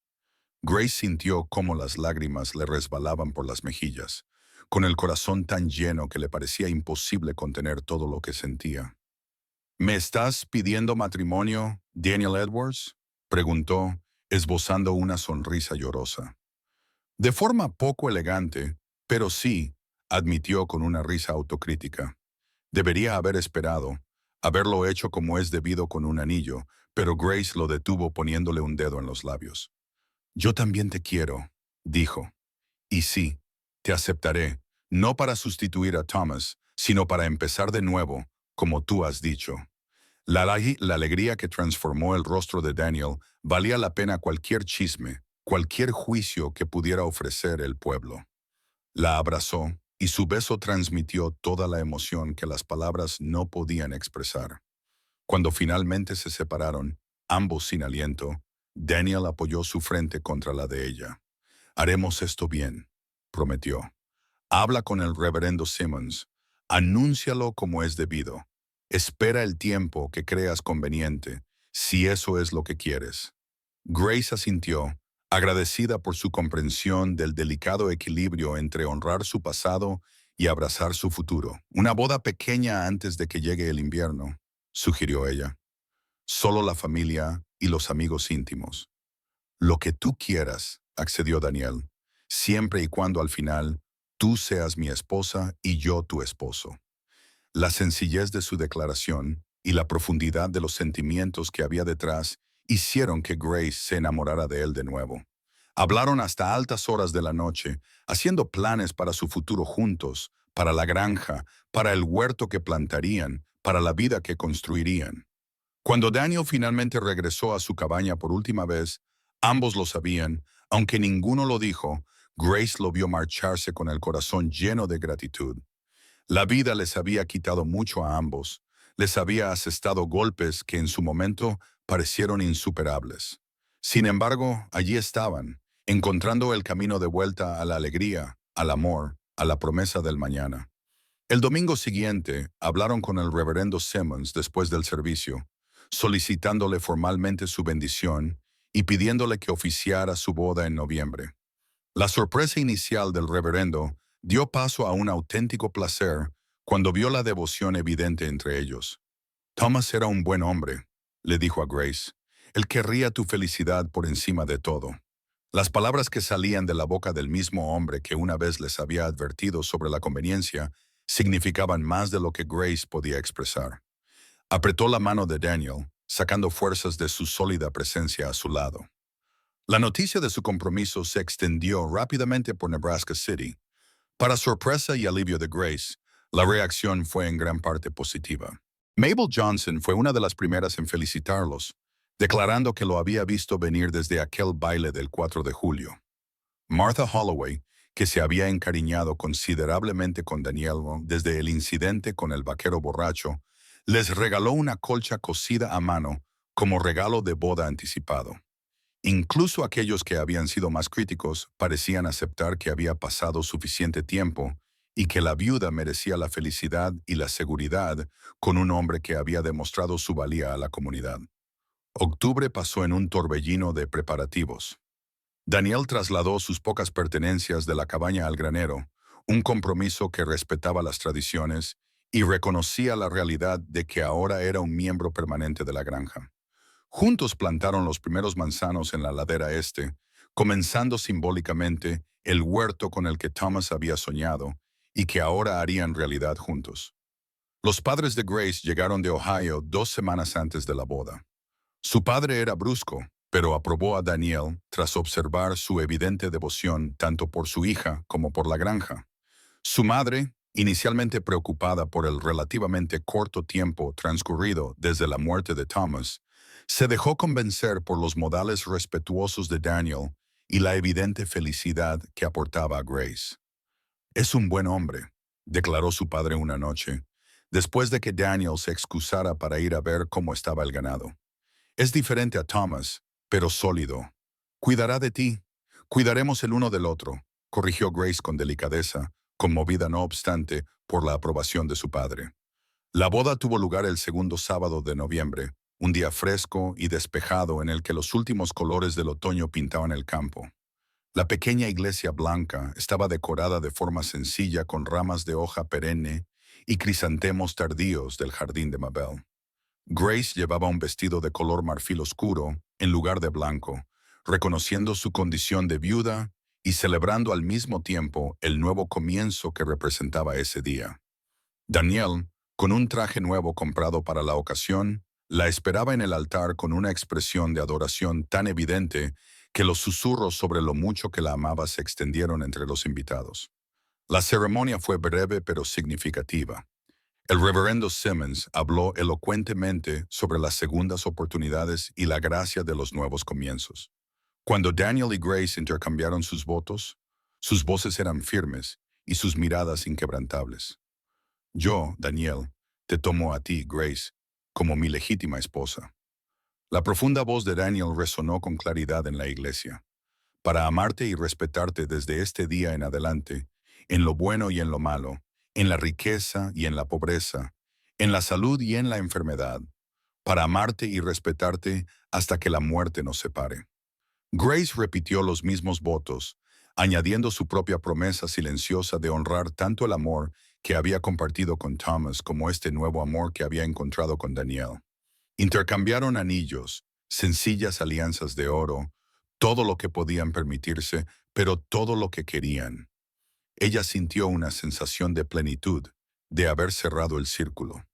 Speaker 1: Grace sintió cómo las lágrimas le resbalaban por las mejillas, con el corazón tan lleno que le parecía imposible contener todo lo que sentía. ¿Me estás pidiendo matrimonio, Daniel Edwards?, preguntó, esbozando una sonrisa llorosa. De forma poco elegante, pero sí, admitió con una risa autocrítica. Debería haber esperado, haberlo hecho como es debido con un anillo, pero Grace lo detuvo poniéndole un dedo en los labios. Yo también te quiero, dijo. Y sí, te aceptaré, no para sustituir a Thomas, sino para empezar de nuevo, como tú has dicho. La alegría que transformó el rostro de Daniel valía la pena cualquier chisme, cualquier juicio que pudiera ofrecer el pueblo. La abrazó y su beso transmitió toda la emoción que las palabras no podían expresar. Cuando finalmente se separaron, ambos sin aliento, Daniel apoyó su frente contra la de ella. Haremos esto bien, prometió. Habla con el reverendo Simmons. Anúncialo como es debido. Espera el tiempo que creas conveniente, si eso es lo que quieres. Grace asintió, agradecida por su comprensión del delicado equilibrio entre honrar su pasado y abrazar su futuro. Una boda pequeña antes de que llegue el invierno, sugirió ella. Solo la familia y los amigos íntimos. Lo que tú quieras, accedió Daniel, siempre y cuando al final tú seas mi esposa y yo tu esposo. La sencillez de su declaración y la profundidad de los sentimientos que había detrás hicieron que Grace se enamorara de él de nuevo. Hablaron hasta altas horas de la noche, haciendo planes para su futuro juntos, para la granja, para el huerto que plantarían, para la vida que construirían. Cuando Daniel finalmente regresó a su cabaña por última vez, ambos lo sabían, aunque ninguno lo dijo. Grace lo vio marcharse con el corazón lleno de gratitud. La vida les había quitado mucho a ambos, les había asestado golpes que en su momento parecieron insuperables. Sin embargo, allí estaban, encontrando el camino de vuelta a la alegría, al amor, a la promesa del mañana. El domingo siguiente, hablaron con el reverendo Simmons después del servicio, solicitándole formalmente su bendición y pidiéndole que oficiara su boda en noviembre. La sorpresa inicial del reverendo dio paso a un auténtico placer cuando vio la devoción evidente entre ellos. Thomas era un buen hombre, le dijo a Grace. Él querría tu felicidad por encima de todo. Las palabras que salían de la boca del mismo hombre que una vez les había advertido sobre la conveniencia significaban más de lo que Grace podía expresar. Apretó la mano de Daniel, sacando fuerzas de su sólida presencia a su lado. La noticia de su compromiso se extendió rápidamente por Nebraska City. Para sorpresa y alivio de Grace, la reacción fue en gran parte positiva. Mabel Johnson fue una de las primeras en felicitarlos, declarando que lo había visto venir desde aquel baile del 4 de julio. Martha Holloway, que se había encariñado considerablemente con Daniel desde el incidente con el vaquero borracho, les regaló una colcha cosida a mano como regalo de boda anticipado. Incluso aquellos que habían sido más críticos parecían aceptar que había pasado suficiente tiempo y que la viuda merecía la felicidad y la seguridad con un hombre que había demostrado su valía a la comunidad. Octubre pasó en un torbellino de preparativos. Daniel trasladó sus pocas pertenencias de la cabaña al granero, un compromiso que respetaba las tradiciones y reconocía la realidad de que ahora era un miembro permanente de la granja. Juntos plantaron los primeros manzanos en la ladera este, comenzando simbólicamente el huerto con el que Thomas había soñado y que ahora harían realidad juntos. Los padres de Grace llegaron de Ohio 2 semanas antes de la boda. Su padre era brusco, pero aprobó a Danielle tras observar su evidente devoción tanto por su hija como por la granja. Su madre, inicialmente preocupada por el relativamente corto tiempo transcurrido desde la muerte de Thomas, se dejó convencer por los modales respetuosos de Daniel y la evidente felicidad que aportaba a Grace. «Es un buen hombre», declaró su padre una noche, después de que Daniel se excusara para ir a ver cómo estaba el ganado. «Es diferente a Thomas, pero sólido. Cuidará de ti. Cuidaremos el uno del otro», corrigió Grace con delicadeza, conmovida no obstante por la aprobación de su padre. La boda tuvo lugar el segundo sábado de noviembre, un día fresco y despejado en el que los últimos colores del otoño pintaban el campo. La pequeña iglesia blanca estaba decorada de forma sencilla con ramas de hoja perenne y crisantemos tardíos del jardín de Mabel. Grace llevaba un vestido de color marfil oscuro en lugar de blanco, reconociendo su condición de viuda y celebrando al mismo tiempo el nuevo comienzo que representaba ese día. Danielle, con un traje nuevo comprado para la ocasión, la esperaba en el altar con una expresión de adoración tan evidente que los susurros sobre lo mucho que la amaba se extendieron entre los invitados. La ceremonia fue breve pero significativa. El reverendo Simmons habló elocuentemente sobre las segundas oportunidades y la gracia de los nuevos comienzos. Cuando Daniel y Grace intercambiaron sus votos, sus voces eran firmes y sus miradas inquebrantables. «Yo, Daniel, te tomo a ti, Grace, como mi legítima esposa». La profunda voz de Daniel resonó con claridad en la iglesia. «Para amarte y respetarte desde este día en adelante, en lo bueno y en lo malo, en la riqueza y en la pobreza, en la salud y en la enfermedad, para amarte y respetarte hasta que la muerte nos separe». Grace repitió los mismos votos, añadiendo su propia promesa silenciosa de honrar tanto el amor que había compartido con Thomas como este nuevo amor que había encontrado con Danielle. Intercambiaron anillos, sencillas alianzas de oro, todo lo que podían permitirse, pero todo lo que querían. Ella sintió una sensación de plenitud, de haber cerrado el círculo.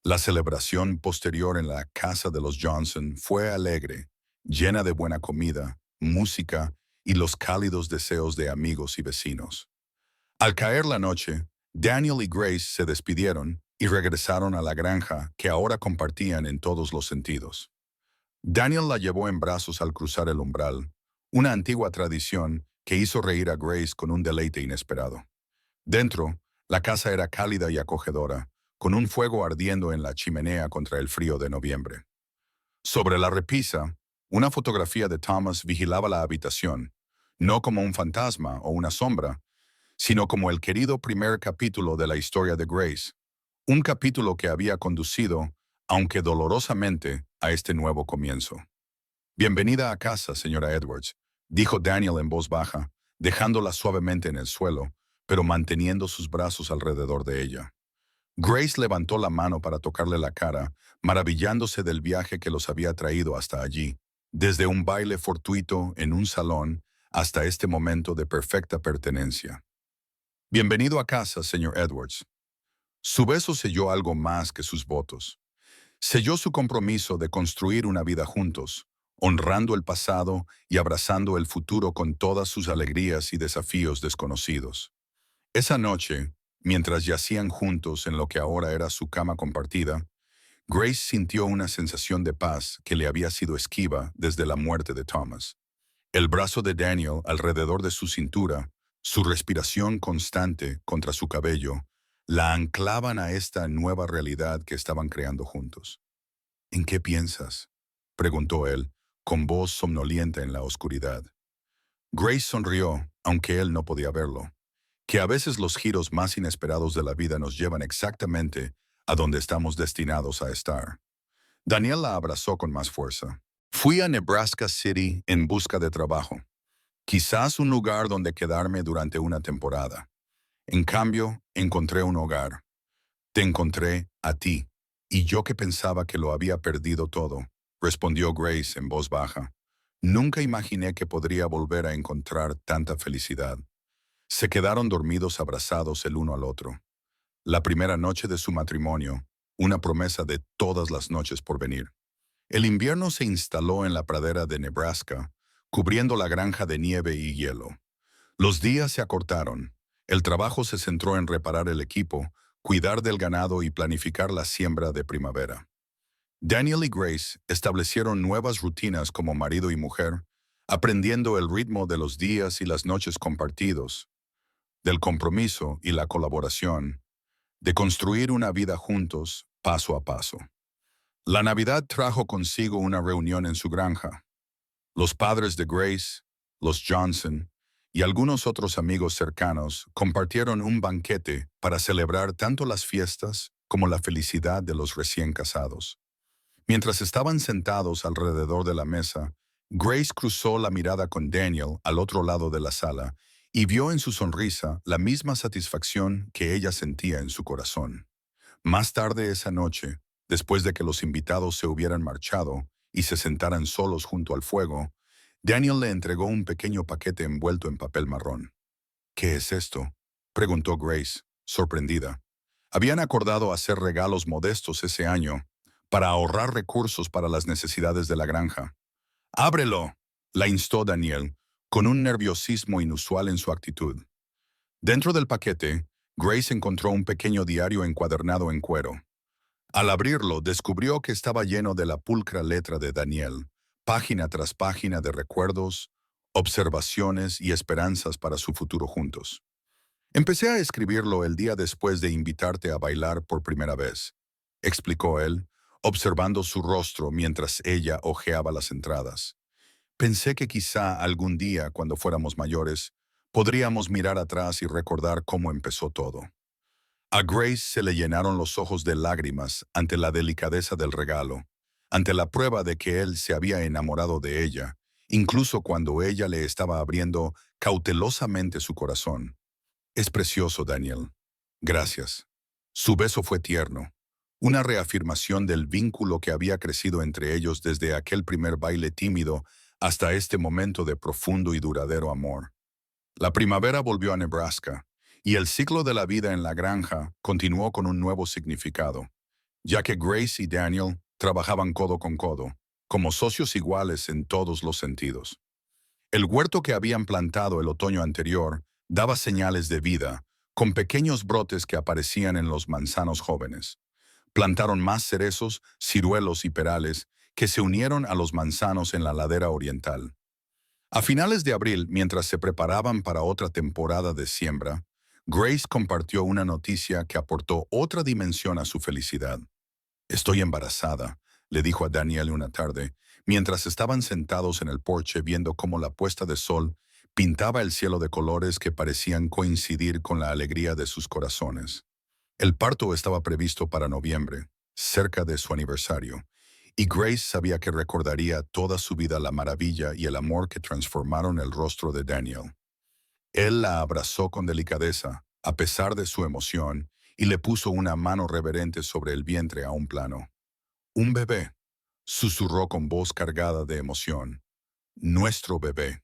Speaker 1: La celebración posterior en la casa de los Johnson fue alegre, llena de buena comida, música y los cálidos deseos de amigos y vecinos. Al caer la noche, Daniel y Grace se despidieron y regresaron a la granja que ahora compartían en todos los sentidos. Daniel la llevó en brazos al cruzar el umbral, una antigua tradición que hizo reír a Grace con un deleite inesperado. Dentro, la casa era cálida y acogedora, con un fuego ardiendo en la chimenea contra el frío de noviembre. Sobre la repisa, una fotografía de Thomas vigilaba la habitación, no como un fantasma o una sombra, sino como el querido primer capítulo de la historia de Grace, un capítulo que había conducido, aunque dolorosamente, a este nuevo comienzo. «Bienvenida a casa, señora Edwards», dijo Daniel en voz baja, dejándola suavemente en el suelo, pero manteniendo sus brazos alrededor de ella. Grace levantó la mano para tocarle la cara, maravillándose del viaje que los había traído hasta allí, desde un baile fortuito en un salón hasta este momento de perfecta pertenencia. «Bienvenido a casa, señor Edwards». Su beso selló algo más que sus votos. Selló su compromiso de construir una vida juntos, honrando el pasado y abrazando el futuro con todas sus alegrías y desafíos desconocidos. Esa noche, mientras yacían juntos en lo que ahora era su cama compartida, Grace sintió una sensación de paz que le había sido esquiva desde la muerte de Thomas. El brazo de Daniel alrededor de su cintura, su respiración constante contra su cabello, la anclaban a esta nueva realidad que estaban creando juntos. «¿En qué piensas?», preguntó él, con voz somnolienta en la oscuridad. Grace sonrió, aunque él no podía verlo. Que a veces los giros más inesperados de la vida nos llevan exactamente a donde estamos destinados a estar. Daniel la abrazó con más fuerza. «Fui a Nebraska City en busca de trabajo. Quizás un lugar donde quedarme durante una temporada. En cambio, encontré un hogar. Te encontré a ti. Y yo que pensaba que lo había perdido todo», respondió Grace en voz baja. «Nunca imaginé que podría volver a encontrar tanta felicidad». Se quedaron dormidos abrazados el uno al otro. La primera noche de su matrimonio, una promesa de todas las noches por venir. El invierno se instaló en la pradera de Nebraska, cubriendo la granja de nieve y hielo. Los días se acortaron. El trabajo se centró en reparar el equipo, cuidar del ganado y planificar la siembra de primavera. Daniel y Grace establecieron nuevas rutinas como marido y mujer, aprendiendo el ritmo de los días y las noches compartidos, del compromiso y la colaboración, de construir una vida juntos, paso a paso. La Navidad trajo consigo una reunión en su granja. Los padres de Grace, los Johnson y algunos otros amigos cercanos compartieron un banquete para celebrar tanto las fiestas como la felicidad de los recién casados. Mientras estaban sentados alrededor de la mesa, Grace cruzó la mirada con Daniel al otro lado de la sala y vio en su sonrisa la misma satisfacción que ella sentía en su corazón. Más tarde esa noche, después de que los invitados se hubieran marchado y se sentaran solos junto al fuego, Daniel le entregó un pequeño paquete envuelto en papel marrón. ¿Qué es esto?, preguntó Grace, sorprendida. Habían acordado hacer regalos modestos ese año para ahorrar recursos para las necesidades de la granja. «Ábrelo», la instó Daniel, con un nerviosismo inusual en su actitud. Dentro del paquete, Grace encontró un pequeño diario encuadernado en cuero. Al abrirlo, descubrió que estaba lleno de la pulcra letra de Daniel, página tras página de recuerdos, observaciones y esperanzas para su futuro juntos. «Empecé a escribirlo el día después de invitarte a bailar por primera vez», explicó él, observando su rostro mientras ella hojeaba las entradas. «Pensé que quizá algún día, cuando fuéramos mayores, podríamos mirar atrás y recordar cómo empezó todo». A Grace se le llenaron los ojos de lágrimas ante la delicadeza del regalo, ante la prueba de que él se había enamorado de ella, incluso cuando ella le estaba abriendo cautelosamente su corazón. «Es precioso, Daniel. Gracias». Su beso fue tierno, una reafirmación del vínculo que había crecido entre ellos desde aquel primer baile tímido hasta este momento de profundo y duradero amor. La primavera volvió a Nebraska, y el ciclo de la vida en la granja continuó con un nuevo significado, ya que Grace y Daniel trabajaban codo con codo, como socios iguales en todos los sentidos. El huerto que habían plantado el otoño anterior daba señales de vida, con pequeños brotes que aparecían en los manzanos jóvenes. Plantaron más cerezos, ciruelos y perales que se unieron a los manzanos en la ladera oriental. A finales de abril, mientras se preparaban para otra temporada de siembra, Grace compartió una noticia que aportó otra dimensión a su felicidad. «Estoy embarazada», le dijo a Daniel una tarde, mientras estaban sentados en el porche viendo cómo la puesta de sol pintaba el cielo de colores que parecían coincidir con la alegría de sus corazones. El parto estaba previsto para noviembre, cerca de su aniversario, y Grace sabía que recordaría toda su vida la maravilla y el amor que transformaron el rostro de Daniel. Él la abrazó con delicadeza, a pesar de su emoción, y le puso una mano reverente sobre el vientre a un plano. «Un bebé», susurró con voz cargada de emoción. «Nuestro bebé».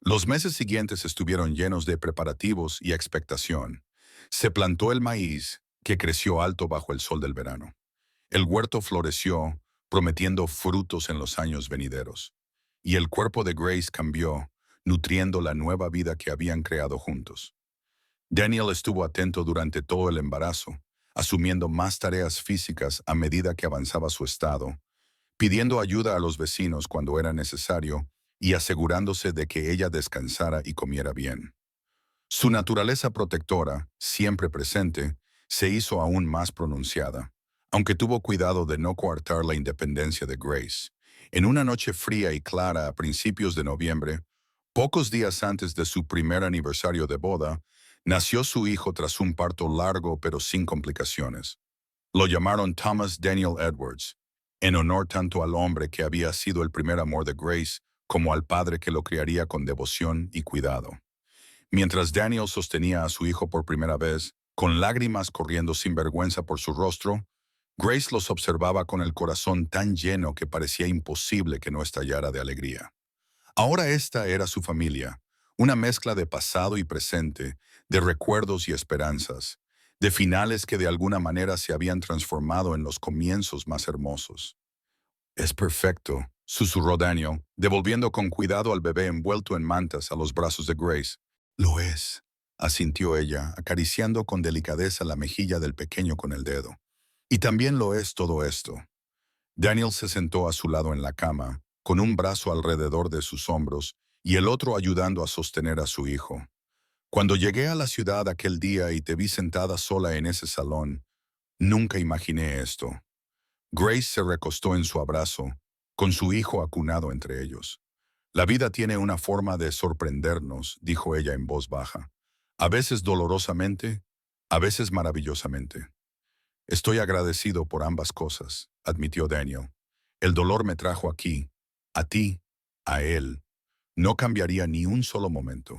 Speaker 1: Los meses siguientes estuvieron llenos de preparativos y expectación. Se plantó el maíz, que creció alto bajo el sol del verano. El huerto floreció, prometiendo frutos en los años venideros. Y el cuerpo de Grace cambió, nutriendo la nueva vida que habían creado juntos. Daniel estuvo atento durante todo el embarazo, asumiendo más tareas físicas a medida que avanzaba su estado, pidiendo ayuda a los vecinos cuando era necesario y asegurándose de que ella descansara y comiera bien. Su naturaleza protectora, siempre presente, se hizo aún más pronunciada, aunque tuvo cuidado de no coartar la independencia de Grace. En una noche fría y clara a principios de noviembre, pocos días antes de su primer aniversario de boda, nació su hijo tras un parto largo pero sin complicaciones. Lo llamaron Thomas Daniel Edwards, en honor tanto al hombre que había sido el primer amor de Grace como al padre que lo criaría con devoción y cuidado. Mientras Daniel sostenía a su hijo por primera vez, con lágrimas corriendo sin vergüenza por su rostro, Grace los observaba con el corazón tan lleno que parecía imposible que no estallara de alegría. Ahora esta era su familia, una mezcla de pasado y presente, de recuerdos y esperanzas, de finales que de alguna manera se habían transformado en los comienzos más hermosos. Es perfecto, susurró Daniel, devolviendo con cuidado al bebé envuelto en mantas a los brazos de Grace. Lo es, asintió ella, acariciando con delicadeza la mejilla del pequeño con el dedo. Y también lo es todo esto. Daniel se sentó a su lado en la cama, con un brazo alrededor de sus hombros y el otro ayudando a sostener a su hijo. Cuando llegué a la ciudad aquel día y te vi sentada sola en ese salón, nunca imaginé esto. Grace se recostó en su abrazo, con su hijo acunado entre ellos. La vida tiene una forma de sorprendernos, dijo ella en voz baja. A veces dolorosamente, a veces maravillosamente. Estoy agradecido por ambas cosas, admitió Daniel. El dolor me trajo aquí, a ti, a él. No cambiaría ni un solo momento.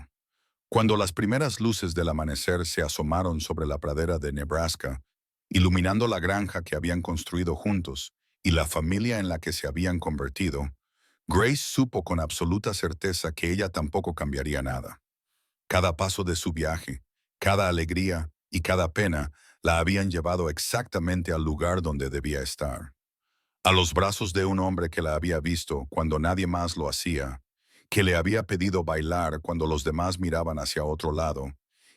Speaker 1: Cuando las primeras luces del amanecer se asomaron sobre la pradera de Nebraska, iluminando la granja que habían construido juntos y la familia en la que se habían convertido, Grace supo con absoluta certeza que ella tampoco cambiaría nada. Cada paso de su viaje, cada alegría y cada pena la habían llevado exactamente al lugar donde debía estar. A los brazos de un hombre que la había visto cuando nadie más lo hacía, que le había pedido bailar cuando los demás miraban hacia otro lado,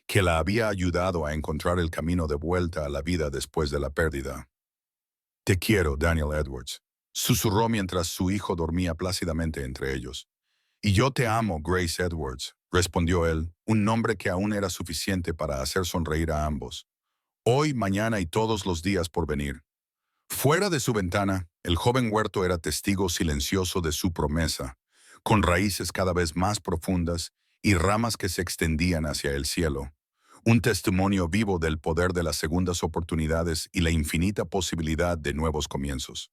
Speaker 1: que la había ayudado a encontrar el camino de vuelta a la vida después de la pérdida. Te quiero, Daniel Edwards, susurró mientras su hijo dormía plácidamente entre ellos. Y yo te amo, Grace Edwards, respondió él, un nombre que aún era suficiente para hacer sonreír a ambos. Hoy, mañana y todos los días por venir. Fuera de su ventana, el joven huerto era testigo silencioso de su promesa, con raíces cada vez más profundas y ramas que se extendían hacia el cielo. Un testimonio vivo del poder de las segundas oportunidades y la infinita posibilidad de nuevos comienzos.